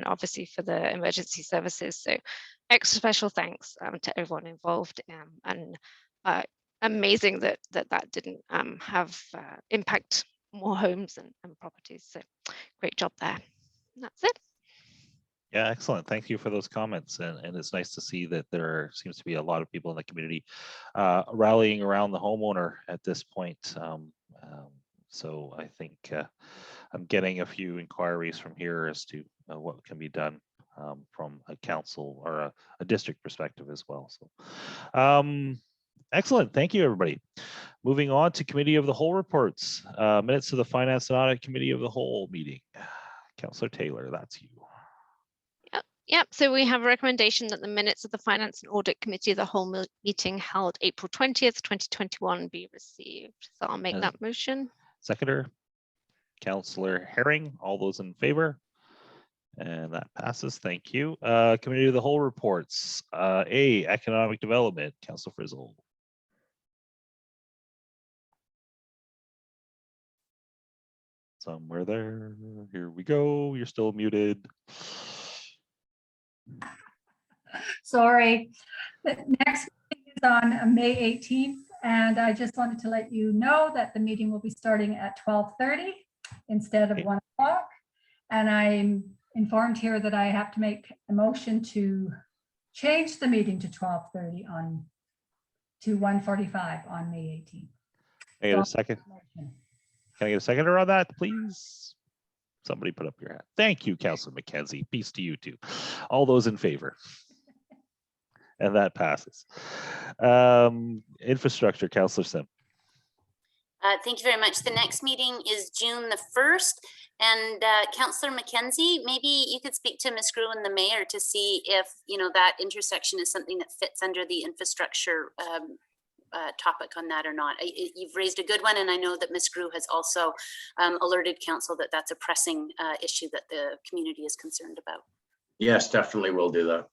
obviously for the emergency services. So extra special thanks to everyone involved, and amazing that didn't have impact more homes and properties. So great job there. And that's it. Yeah, excellent. Thank you for those comments. And it's nice to see that there seems to be a lot of people in the community rallying around the homeowner at this point. So I think I'm getting a few inquiries from here as to what can be done from a council or a district perspective as well. So excellent. Thank you, everybody. Moving on to Committee of the Whole reports. Minutes of the Finance and Audit Committee of the Whole meeting. Councillor Taylor, that's you. Yep, so we have a recommendation that the minutes of the Finance and Audit Committee of the Whole meeting held April 20th, 2021 be received. So I'll make that motion. Seconder, Councillor Herring, all those in favor? And that passes, thank you. Committee of the Whole reports. A, Economic Development, Councillor Frizzle. Somewhere there, here we go, you're still muted. Sorry. The next meeting is on May 18th, and I just wanted to let you know that the meeting will be starting at 12:30 instead of 1 o'clock. And I'm informed here that I have to make a motion to change the meeting to 12:30 to 1:45 on May 18th. Can I get a second? Can I get a seconder on that, please? Somebody put up your hand. Thank you, Councillor McKenzie. Peace to you too. All those in favor? And that passes. Infrastructure, Councillor Sim. Thank you very much. The next meeting is June the 1st. And Councillor McKenzie, maybe you could speak to Ms. Grew and the mayor to see if that intersection is something that fits under the infrastructure topic on that or not. You've raised a good one, and I know that Ms. Grew has also alerted council that that's a pressing issue that the community is concerned about. Yes, definitely will do that.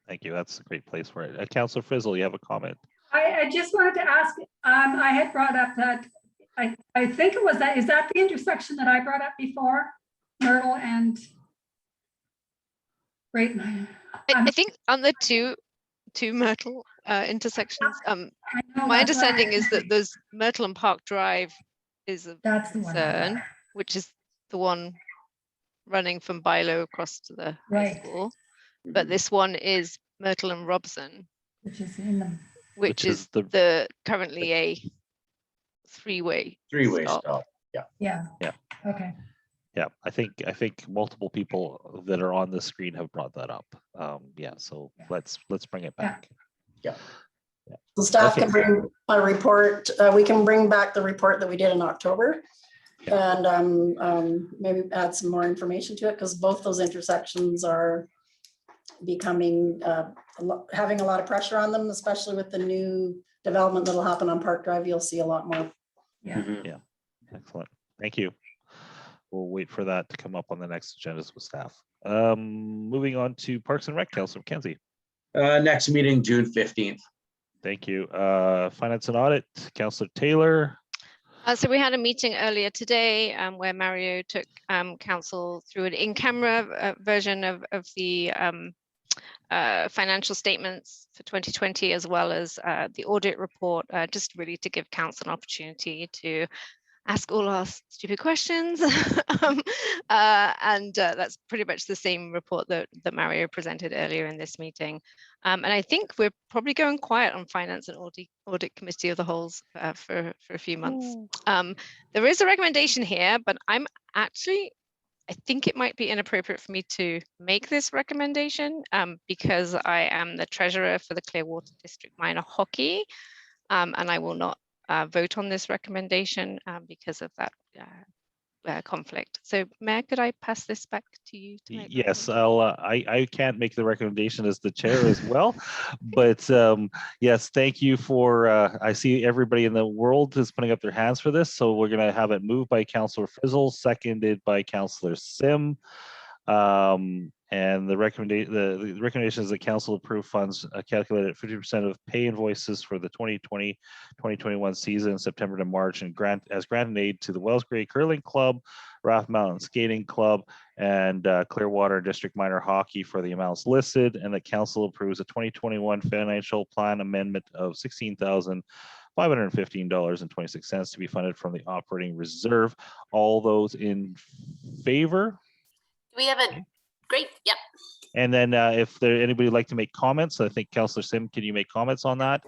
Thank you. That's a great place for it. Councillor Frizzle, you have a comment? I just wanted to ask, I had brought up that, I think it was that, is that the intersection that I brought up before? Myrtle and, right? I think on the two Myrtle intersections, I know my that's why- understanding is that there's Myrtle and Park Drive is a That's the one. concern, which is the one running from Bilo across to the high Right. school. But this one is Myrtle and Robson, Which is in them. which is the currently a three-way stop. Yeah. Yeah. Okay. Yeah, I think multiple people that are on the screen have brought that up. Yeah, so let's bring it back. Yeah. The staff Okay. can bring a report. We can bring back the report that we did in October and maybe add some more information to it, because both those intersections are becoming, having a lot of pressure on them, especially with the new development that'll happen on Park Drive. You'll see a lot more. Yeah. Yeah, excellent. Thank you. We'll wait for that to come up on the next agendas with staff. Moving on to Parks and Rec, Councilor McKenzie. Next meeting, June 15th. Thank you. Finance and Audit, Councilor Taylor. So we had a meeting earlier today where Mario took council through an in-camera version of the financial statements for 2020, as well as the audit report, just really to give council an opportunity to ask all our stupid questions. And that's pretty much the same report that Mario presented earlier in this meeting. And I think we're probably going quiet on Finance and Audit Committee of the Holes for a few months. There is a recommendation here, but I think it might be inappropriate for me to make this recommendation because I am the treasurer for the Clearwater District Minor Hockey, and I will not vote on this recommendation because of that conflict. So Mayor, could I pass this back to you? Yes, I can't make the recommendation as the chair as well, but yes, thank you for, I see everybody in the world is putting up their hands for this. So we're going to have it moved by Councillor Frizzle, seconded by Councillor Sim. And the recommendation is that council approve funds calculated at 50% of pay invoices for the 2020-2021 season, September to March, and grant aid to the Wells Gray Curling Club, Raft Mountain Skating Club, and Clearwater District Minor Hockey for the amounts listed, and that council approves a 2021 financial plan amendment of $16,515.26 to be funded from the operating reserve. All those in favor? We have a great, yep. And then if anybody would like to make comments, I think Councillor Sim, can you make comments on that?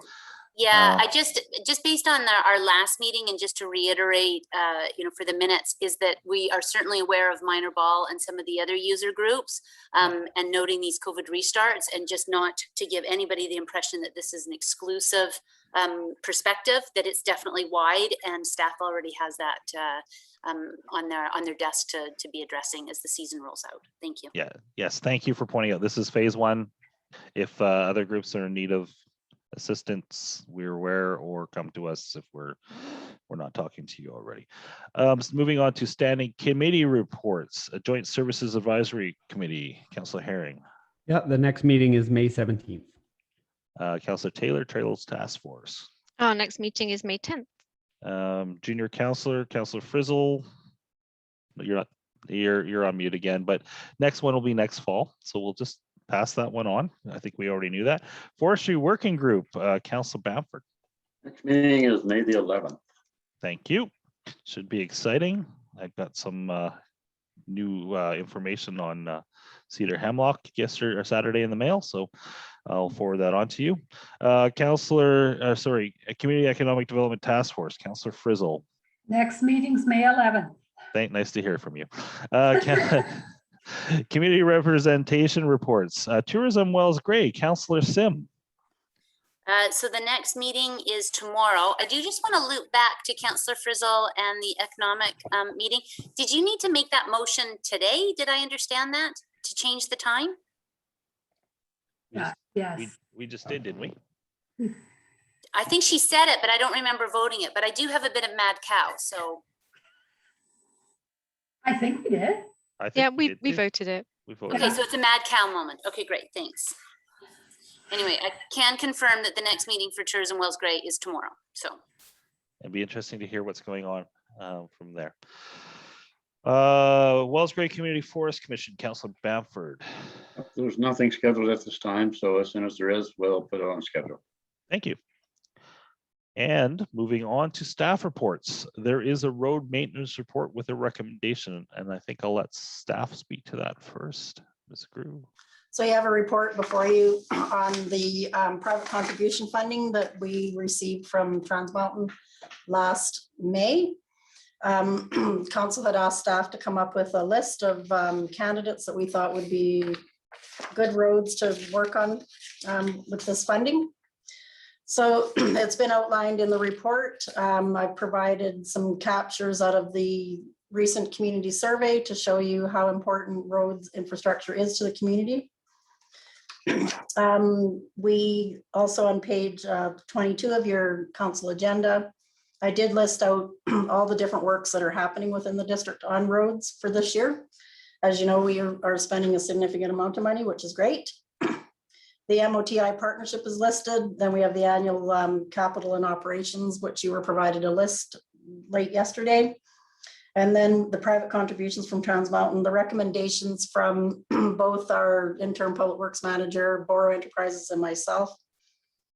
Yeah, I just based on our last meeting, and just to reiterate, for the minutes, is that we are certainly aware of minor ball and some of the other user groups, and noting these COVID restarts, and just not to give anybody the impression that this is an exclusive perspective, that it's definitely wide, and staff already has that on their desk to be addressing as the season rolls out. Thank you. Yeah. Yes. Thank you for pointing out. This is phase one. If other groups are in need of assistance, we're aware, or come to us if we're not talking to you already. Moving on to standing committee reports. A Joint Services Advisory Committee. Councillor Herring. Yeah, the next meeting is May 17th. Councillor Taylor, Trails Task Force. Our next meeting is May 10th. Junior Councillor, Councillor Frizzle. You're on mute again, but next one will be next fall. So we'll just pass that one on. I think we already knew that. Forestry Working Group, Councillor Bamford. Next meeting is May the 11th. Thank you. Should be exciting. I've got some new information on Cedar Hemlock yesterday or Saturday in the mail, so I'll forward that on to you. Community Economic Development Task Force, Councillor Frizzle. Next meeting's May 11th. Nice to hear from you. Community representation reports. Tourism Wells Gray, Councillor Sim. So the next meeting is tomorrow. I do just want to loop back to Councillor Frizzle and the economic meeting. Did you need to make that motion today? Did I understand that, to change the time? Yes. We just did, didn't we? I think she said it, but I don't remember voting it. But I do have a bit of mad cow, so. I think we did. Yeah, we voted it. We voted. Okay, so it's a mad cow moment. Okay, great, thanks. anyway, I can confirm that the next meeting for Tourism Wells Gray is tomorrow. So it'd be interesting to hear what's going on from there. Wells Gray Community Forest Commission, Councilor Bamford. There's nothing scheduled at this time, so as soon as there is, we'll put it on schedule. Thank you. And moving on to staff reports, there is a road maintenance report with a recommendation, and I think I'll let staff speak to that first. Ms. Grew. So you have a report before you on the private contribution funding that we received from Trans Mountain last May. Council had asked staff to come up with a list of candidates that we thought would be good roads to work on with this funding. So it's been outlined in the report. I've provided some captures out of the recent community survey to show you how important roads infrastructure is to the community. We also on page 22 of your council agenda, I did list out all the different works that are happening within the district on roads for this year. As you know, we are spending a significant amount of money, which is great. The MOTI partnership is listed. Then we have the annual capital and operations, which you were provided a list late yesterday. And then the private contributions from Trans Mountain, the recommendations from both our interim public works manager, Borough Enterprises, and myself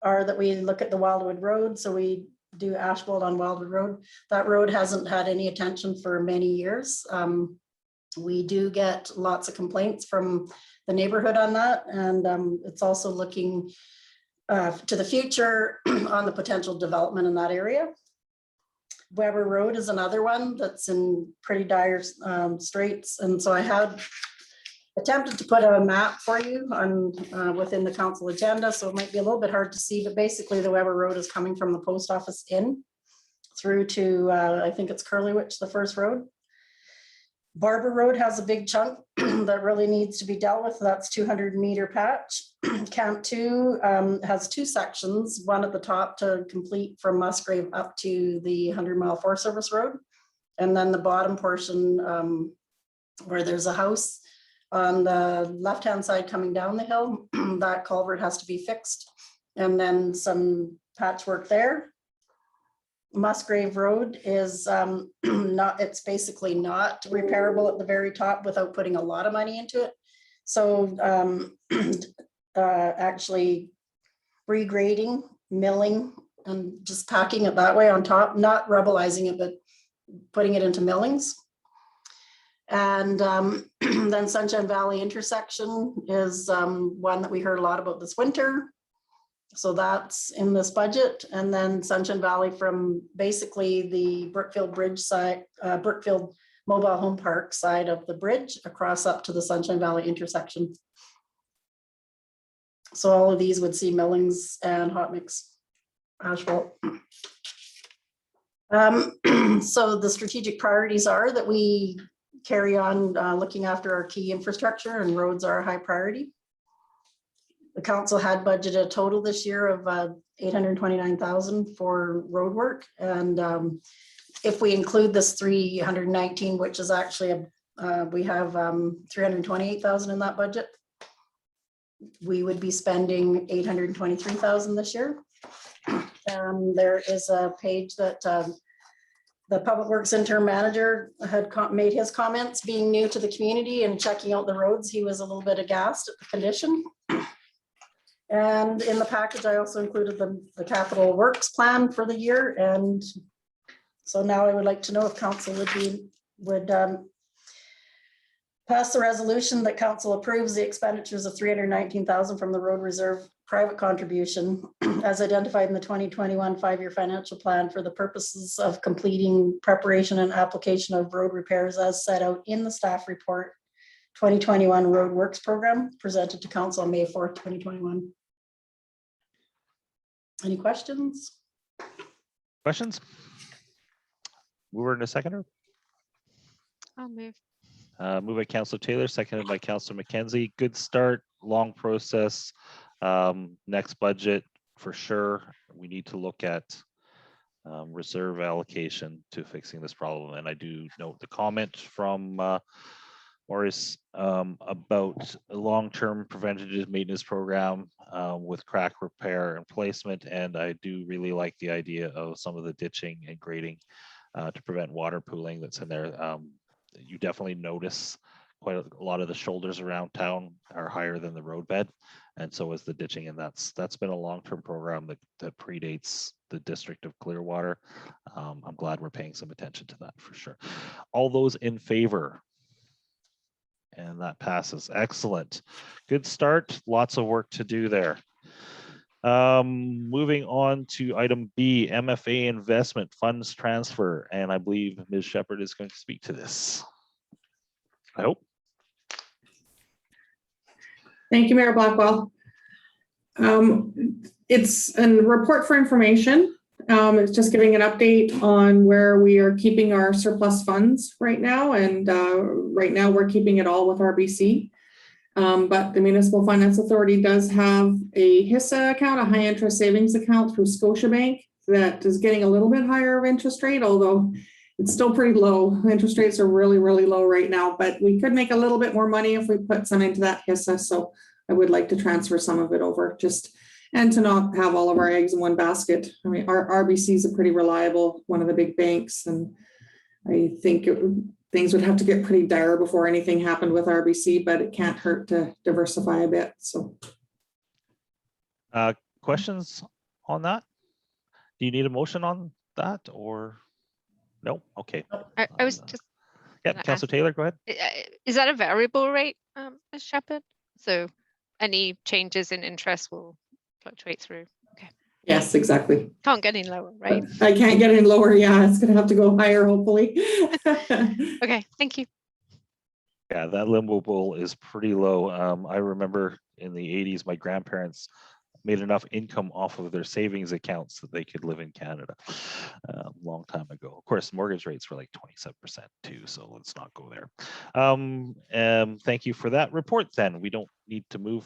are that we look at the Wildwood Road. So we do asphalt on Wildwood Road. That road hasn't had any attention for many years. We do get lots of complaints from the neighborhood on that. And it's also looking to the future on the potential development in that area. Weber Road is another one that's in pretty dire straits. And so I had attempted to put a map for you on within the council agenda. So it might be a little bit hard to see, but basically the Weber Road is coming from the post office in through to, I think it's Curlywitch, the first road. Barber Road has a big chunk that really needs to be dealt with. That's 200-meter patch. Camp 2 has two sections, one at the top to complete from Musgrave up to the 100-mile Forest Service Road. And then the bottom portion where there's a house on the left-hand side coming down the hill, that culvert has to be fixed. And then some patchwork there. Musgrave Road is not, it's basically not repairable at the very top without putting a lot of money into it. So actually regrading, milling, and just packing it that way on top, not rubblizing it, but putting it into millings. And then Sunshine Valley intersection is one that we heard a lot about this winter. So that's in this budget. And then Sunshine Valley from basically the Brookfield Bridge side, Brookfield Mobile Home Park side of the bridge across up to the Sunshine Valley intersection. So all of these would see millings and hot mix asphalt. So the strategic priorities are that we carry on looking after our key infrastructure, and roads are a high priority. The council had budgeted a total this year of $829,000 for road work. And if we include this 319, which is actually, we have 328,000 in that budget, we would be spending 823,000 this year. There is a page that the Public Works interim manager had made his comments. Being new to the community and checking out the roads, he was a little bit aghast at the condition. And in the package, I also included the capital works plan for the year. And so now I would like to know if council would pass the resolution that council approves the expenditures of 319,000 from the road reserve private contribution as identified in the 2021 5-year financial plan for the purposes of completing preparation and application of road repairs as set out in the staff report 2021 road works program presented to council on May 4th, 2021. Any questions? Questions? Mover and a seconder. I'll move. Moved by Councilor Taylor, seconded by Councilor McKenzie. Good start, long process. Next budget for sure. We need to look at reserve allocation to fixing this problem. And I do note the comment from Maurice, about a long-term preventative maintenance program with crack repair and placement. And I do really like the idea of some of the ditching and grading to prevent water pooling that's in there. You definitely notice quite a lot of the shoulders around town are higher than the roadbed, and so is the ditching. And that's been a long-term program that predates the district of Clearwater. I'm glad we're paying some attention to that for sure. All those in favor? And that passes. Excellent. Good start. Lots of work to do there. Moving on to item B, MFA investment funds transfer. And I believe Ms. Shepherd is going to speak to this. I hope. Thank you, Mayor Blackwell. It's a report for information. It's just giving an update on where we are keeping our surplus funds right now. And right now we're keeping it all with RBC. But the Municipal Finance Authority does have a HISA account, a high interest savings account through Scotiabank that is getting a little bit higher of interest rate, although it's still pretty low. Interest rates are really, really low right now, but we could make a little bit more money if we put some into that HISA. So I would like to transfer some of it over and to not have all of our eggs in one basket. I mean, our RBC is a pretty reliable, one of the big banks. And I think things would have to get pretty dire before anything happened with RBC, but it can't hurt to diversify a bit. So, questions on that? Do you need a motion on that or no? Okay. I was just. Yeah, Councillor Taylor, go ahead. Is that a variable rate, Ms. Shepherd? So any changes in interest will fluctuate through. Okay. Yes, exactly. Can't get any lower, right? I can't get any lower. Yeah, it's going to have to go higher, hopefully. Okay, thank you. Yeah, that limbo bowl is pretty low. I remember in the 80s, my grandparents made enough income off of their savings accounts that they could live in Canada a long time ago. Of course, mortgage rates were like 27% too, so let's not go there. Thank you for that report then. We don't need to move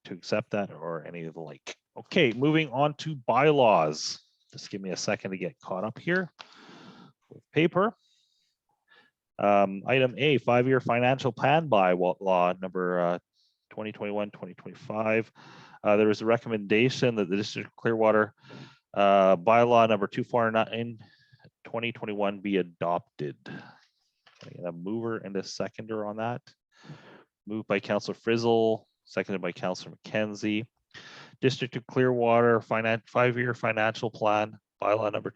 to accept that or any of the like. Okay, moving on to bylaws. Just give me a second to get caught up here with paper. Item A, 5-year financial plan bylaw number 2021-2025. There was a recommendation that the District of Clearwater bylaw number 249-2021 be adopted. Can I get a mover and a seconder on that? Moved by Councillor Frizzle, seconded by Councillor McKenzie. District of Clearwater 5-year financial plan bylaw number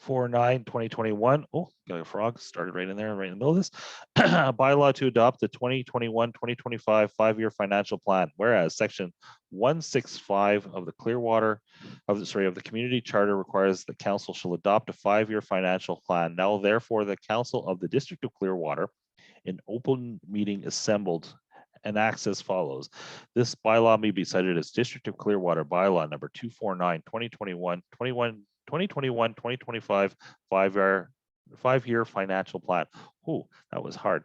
249-2021. Oh, got a frog started right in there, right in the middle of this. Bylaw to adopt the 2021-2025 5-year financial plan. Whereas section 165 of the the community charter requires the council shall adopt a 5-year financial plan. Now, therefore, the council of the District of Clearwater in open meeting assembled and acts as follows. This bylaw may be cited as District of Clearwater bylaw number 249-2025 5-year financial plan. Oh, that was hard.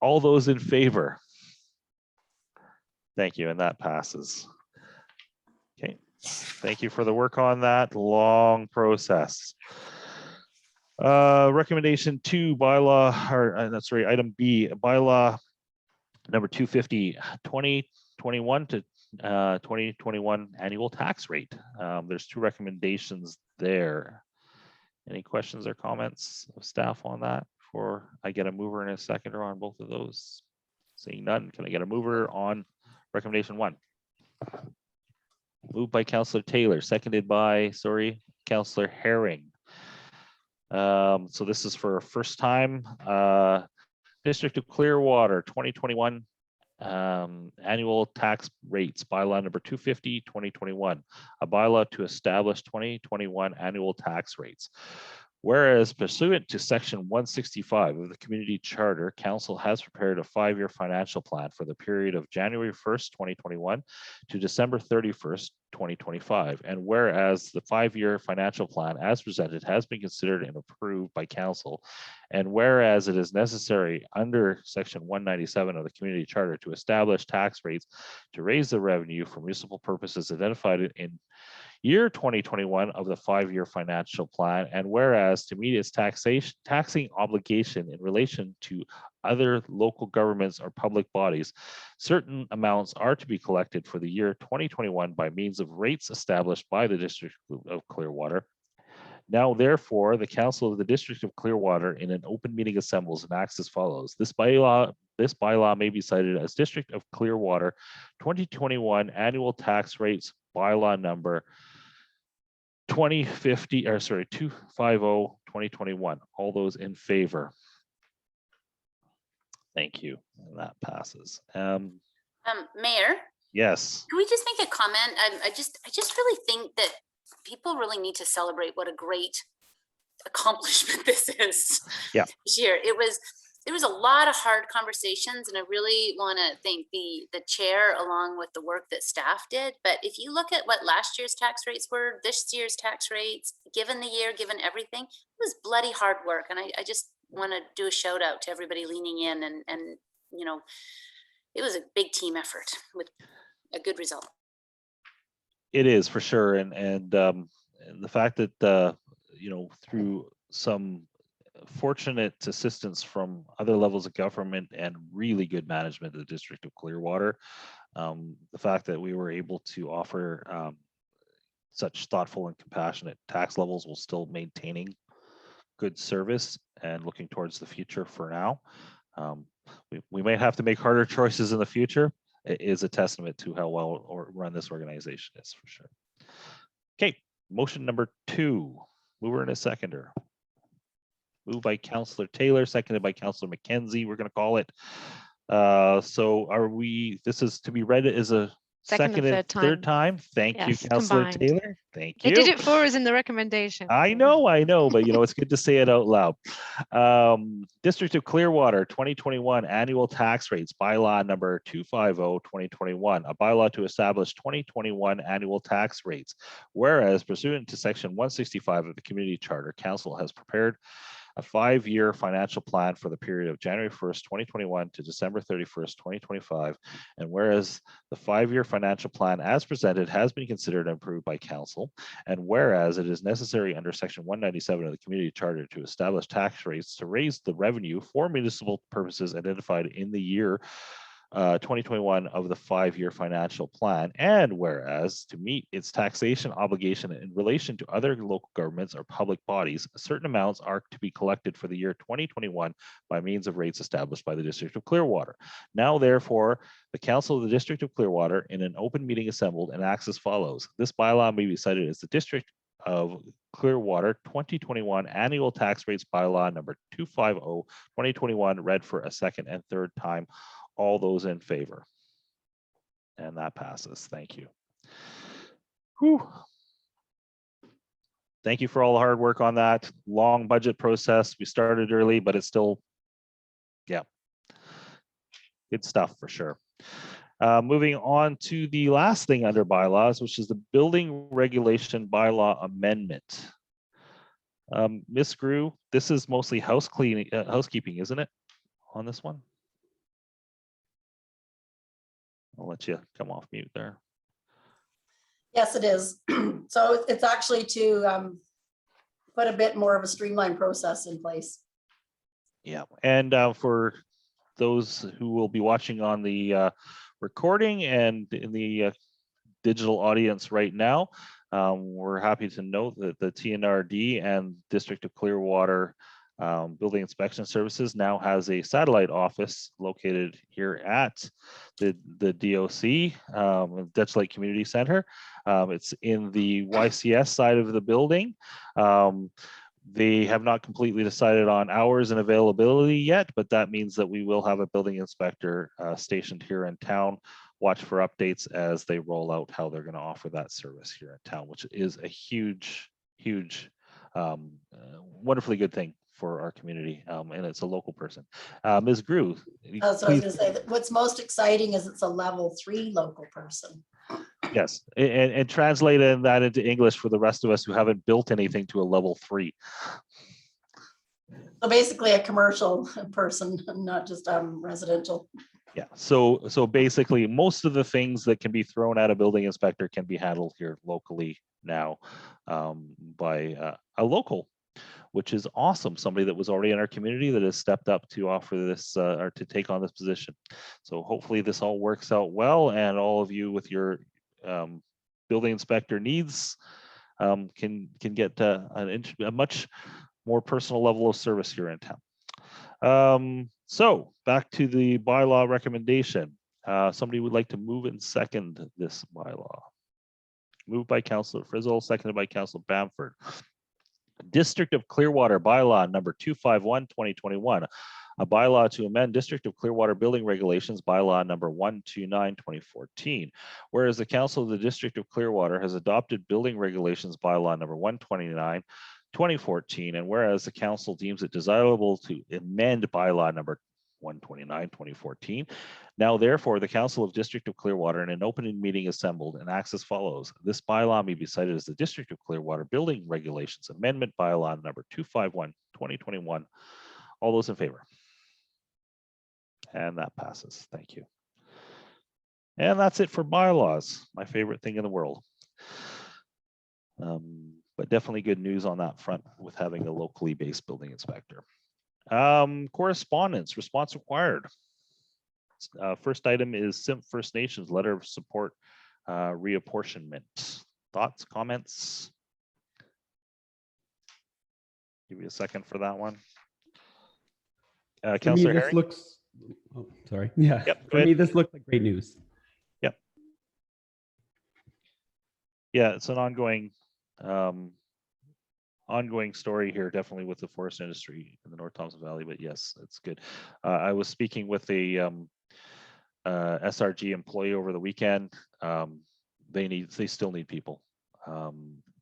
All those in favor? Thank you, and that passes. Okay, thank you for the work on that long process. Recommendation 2, bylaw, or that's right, item B, bylaw number 250, 2021 to 2021 annual tax rate. There's 2 recommendations there. Any questions or comments of staff on that before I get a mover and a seconder on both of those? Seeing none, can I get a mover on recommendation 1? Moved by Councillor Taylor, seconded by, Councillor Herring. So this is for a first time. District of Clearwater 2021 annual tax rates, bylaw number 250, 2021, a bylaw to establish 2021 annual tax rates. Whereas pursuant to section 165 of the community charter, council has prepared a 5-year financial plan for the period of January 1st, 2021 to December 31st, 2025. And whereas the 5-year financial plan as presented has been considered and approved by council, and whereas it is necessary under section 197 of the community charter to establish tax rates to raise the revenue for municipal purposes identified in year 2021 of the 5-year financial plan, and whereas to meet its taxing obligation in relation to other local governments or public bodies, certain amounts are to be collected for the year 2021 by means of rates established by the District of Clearwater. Now, therefore, the Council of the District of Clearwater in an open meeting assembles and acts as follows. This bylaw may be cited as District of Clearwater 2021 annual tax rates bylaw number 250-2021. All those in favor? Thank you. And that passes. Mayor, Yes. can we just make a comment? I just really think that people really need to celebrate what a great accomplishment this is. Yeah. This year. There was a lot of hard conversations, and I really want to thank the chair along with the work that staff did. But if you look at what last year's tax rates were, this year's tax rates, given the year, given everything, it was bloody hard work. And I just want to do a shout out to everybody leaning in, and you know, it was a big team effort with a good result. It is for sure, and the fact that you know, through some fortunate assistance from other levels of government and really good management of the District of Clearwater, the fact that we were able to offer such thoughtful and compassionate tax levels while still maintaining good service and looking towards the future for now. We may have to make harder choices in the future. It is a testament to how well run this organization is, for sure. Okay, motion number 2. Mover and a seconder. Moved by Councillor Taylor, seconded by Councillor McKenzie, we're going to call it. So are we, this is to be read as a second and third time? Thank you, Councillor combined. Taylor. Thank you. They did it for us in the recommendation. I know, but you know, it's good to say it out loud. District of Clearwater 2021 annual tax rates bylaw number 250/2021, a bylaw to establish 2021 annual tax rates. Whereas pursuant to section 165 of the Community Charter, Council has prepared a 5-year financial plan for the period of January 1st, 2021 to December 31st, 2025. And whereas the 5-year financial plan as presented has been considered and approved by Council, and whereas it is necessary under section 197 of the Community Charter to establish tax rates to raise the revenue for municipal purposes identified in the year 2021 of the 5-year financial plan, and whereas to meet its taxation obligation in relation to other local governments or public bodies, certain amounts are to be collected for the year 2021 by means of rates established by the District of Clearwater. Now, therefore, the Council of the District of Clearwater in an open meeting assembled and acts as follows. This bylaw may be cited as the District of Clearwater 2021 annual tax rates bylaw number 250/2021, read for a second and third time. All those in favor? And that passes. Thank you. Whew. Thank you for all the hard work on that. Long budget process. We started early, but it's still, yeah, good stuff for sure. Moving on to the last thing under bylaws, which is the building regulation bylaw amendment. Ms. Grew, this is mostly housekeeping, isn't it, on this one? I'll let you come off mute there. Yes, it is. So it's actually to put a bit more of a streamlined process in place. Yeah, and for those who will be watching on the recording and in the digital audience right now, we're happy to note that the TNRD and District of Clearwater Building Inspection Services now has a satellite office located here at the DOC, Dutch Lake Community Center. It's in the YCS side of the building. They have not completely decided on hours and availability yet, but that means that we will have a building inspector stationed here in town. Watch for updates as they roll out how they're going to offer that service here in town, which is a huge, wonderfully good thing for our community, and it's a local person. Ms. Grew. So I was going to say that what's most exciting is it's a level 3 local person. Yes, and translating that into English for the rest of us who haven't built anything to a level 3. So basically a commercial person, not just residential. Yeah, so basically most of the things that can be thrown at a building inspector can be handled here locally now by a local, which is awesome. Somebody that was already in our community that has stepped up to offer this or to take on this position. So hopefully this all works out well, and all of you with your building inspector needs can get a much more personal level of service here in town. So back to the bylaw recommendation. Somebody would like to move and second this bylaw. Moved by Councillor Frizzle, seconded by Councillor Bamford. District of Clearwater bylaw number 251/2021. A bylaw to amend District of Clearwater building regulations bylaw number 129/2014. Whereas the Council of the District of Clearwater has adopted building regulations bylaw number 129/2014, and whereas the Council deems it desirable to amend bylaw number 129/2014. Now, therefore, the Council of District of Clearwater in an open meeting assembled and acts as follows. This bylaw may be cited as the District of Clearwater Building Regulations Amendment bylaw number 251/2021. All those in favor? And that passes. Thank you. And that's it for bylaws, my favorite thing in the world. But definitely good news on that front with having a locally based building inspector. Correspondence, response required. First item is Simp First Nations letter of support reapportionment. Thoughts, comments? Give you a second for that one. Councillor this Herring? looks, oh, sorry. Yeah, Yep, for me, this looks like great news. Yep. Yeah, it's an ongoing story here, definitely with the forest industry in the North Thompson Valley, but yes, it's good. I was speaking with a SRG employee over the weekend. They still need people.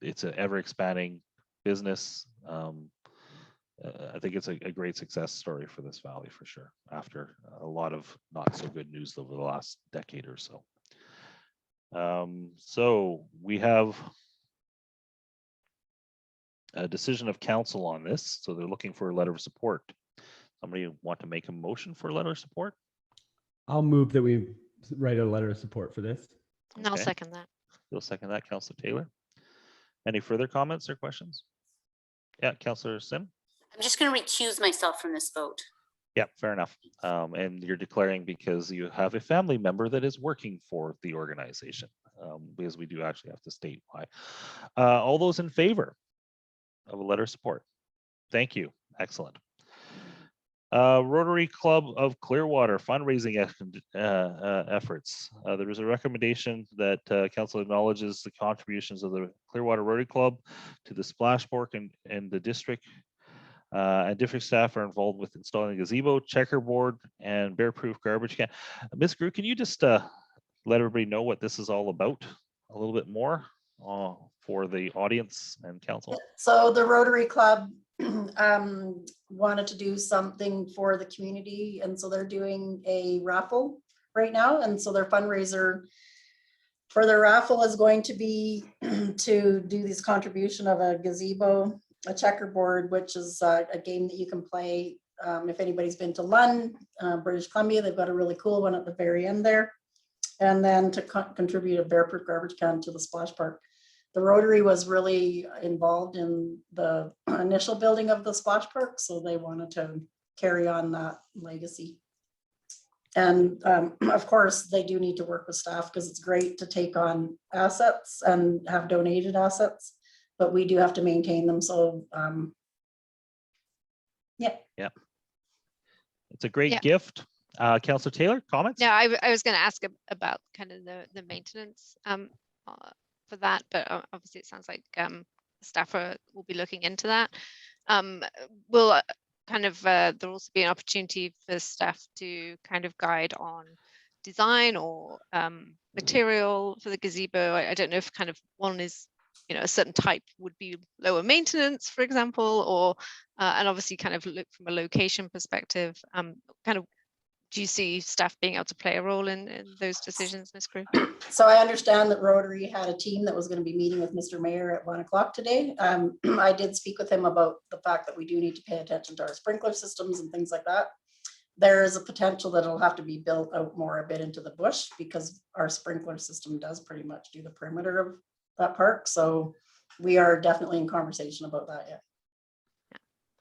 It's an ever expanding business. I think it's a great success story for this valley for sure, after a lot of not so good news over the last decade or so. So we have a decision of council on this. So they're looking for a letter of support. Somebody want to make a motion for a letter of support? I'll move that we write a letter of support for this. And I'll second that. You'll second that, Councillor Taylor. Any further comments or questions? Yeah, Councillor Sim? I'm just going to recuse myself from this vote. Yeah, fair enough. And you're declaring because you have a family member that is working for the organization, because we do actually have to state why. All those in favor of a letter of support? Thank you. Excellent. Rotary Club of Clearwater fundraising efforts. There is a recommendation that council acknowledges the contributions of the Clearwater Rotary Club to the splash park and the district. And district staff are involved with installing a gazebo, checkerboard, and bear-proof garbage can. Ms. Grew, can you just let everybody know what this is all about a little bit more for the audience and council? So the Rotary Club wanted to do something for the community, and so they're doing a raffle right now, and so their fundraiser for the raffle is going to be to do this contribution of a gazebo, a checkerboard, which is a game that you can play. If anybody's been to Lund, British Columbia, they've got a really cool one at the very end there. And then to contribute a bear-proof garbage can to the splash park. The Rotary was really involved in the initial building of the splash park, so they wanted to carry on that legacy. And of course, they do need to work with staff because it's great to take on assets and have donated assets, but we do have to maintain them. So yeah. It's a great gift. Councillor Taylor, comments? No, I was going to ask about kind of the maintenance for that, but obviously it sounds like staff will be looking into that. Will there'll also be an opportunity for staff to kind of guide on design or material for the gazebo. I don't know if kind of one is, a certain type would be lower maintenance, for example, or and obviously kind of look from a location perspective, kind of. Do you see staff being able to play a role in those decisions, Ms. Crew? So I understand that Rotary had a team that was going to be meeting with Mr. Mayor at 1 o'clock today. I did speak with him about the fact that we do need to pay attention to our sprinkler systems and things like that. there is a potential that it'll have to be built out more a bit into the bush because our sprinkler system does pretty much do the perimeter of that park. So we are definitely in conversation about that. Yeah.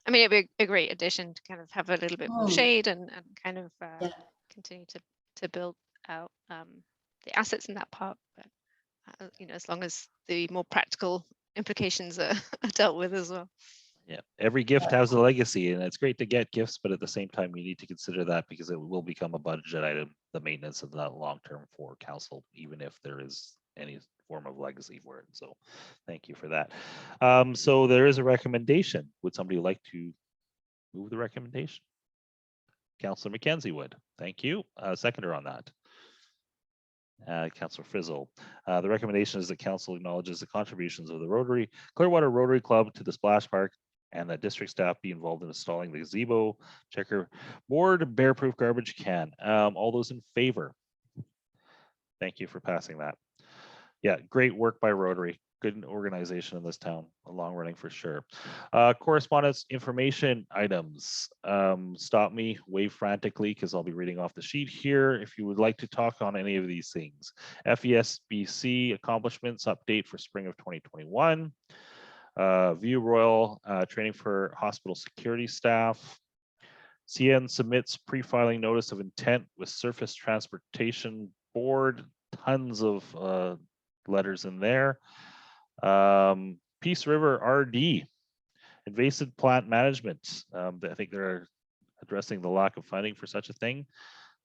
I mean, it'd be a great addition to kind of have a little bit more shade and kind of continue to build out the assets in that park. But you know, as long as the more practical implications are dealt with as well. Yeah, every gift has a legacy, and it's great to get gifts, but at the same time, you need to consider that because it will become a budget item, the maintenance of that long term for council, even if there is any form of legacy for it. So thank you for that. So there is a recommendation. Would somebody like to move the recommendation? Councillor McKenzie would. Thank you. Seconder on that. Councillor Frizzle. The recommendation is that council acknowledges the contributions of the Clearwater Rotary Club to the splash park, and that district staff be involved in installing the gazebo, checkerboard, bear-proof garbage can. All those in favor? Thank you for passing that. Yeah, great work by Rotary. Good organization in this town, long running for sure. Correspondence information items. Stop me, wave frantically, because I'll be reading off the sheet here. If you would like to talk on any of these things. FESBC accomplishments update for spring of 2021. View Royal training for hospital security staff. CN submits pre-filing notice of intent with Surface Transportation Board. Tons of letters in there. Peace River RD, invasive plant management. I think they're addressing the lack of funding for such a thing.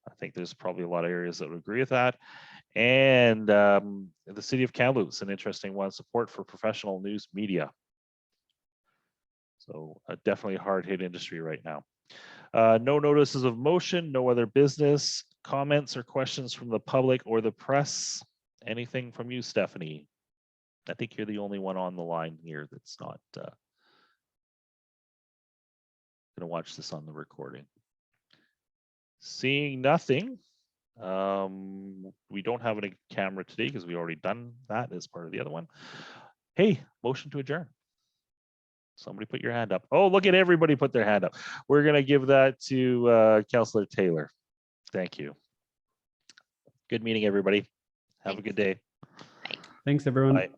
I think there's probably a lot of areas that would agree with that. And the city of Kamloops, an interesting one, support for professional news media. So definitely a hard hit industry right now. No notices of motion, no other business, comments or questions from the public or the press. Anything from you, Stephanie? I think you're the only one on the line here that's not going to watch this on the recording. Seeing nothing. We don't have any camera today because we already done that as part of the other one. Hey, motion to adjourn. Somebody put your hand up. Oh, look at everybody put their hand up. We're going to give that to Councillor Taylor. Thank you. Good meeting, everybody. Have a good day. Bye. Thanks, everyone. Bye.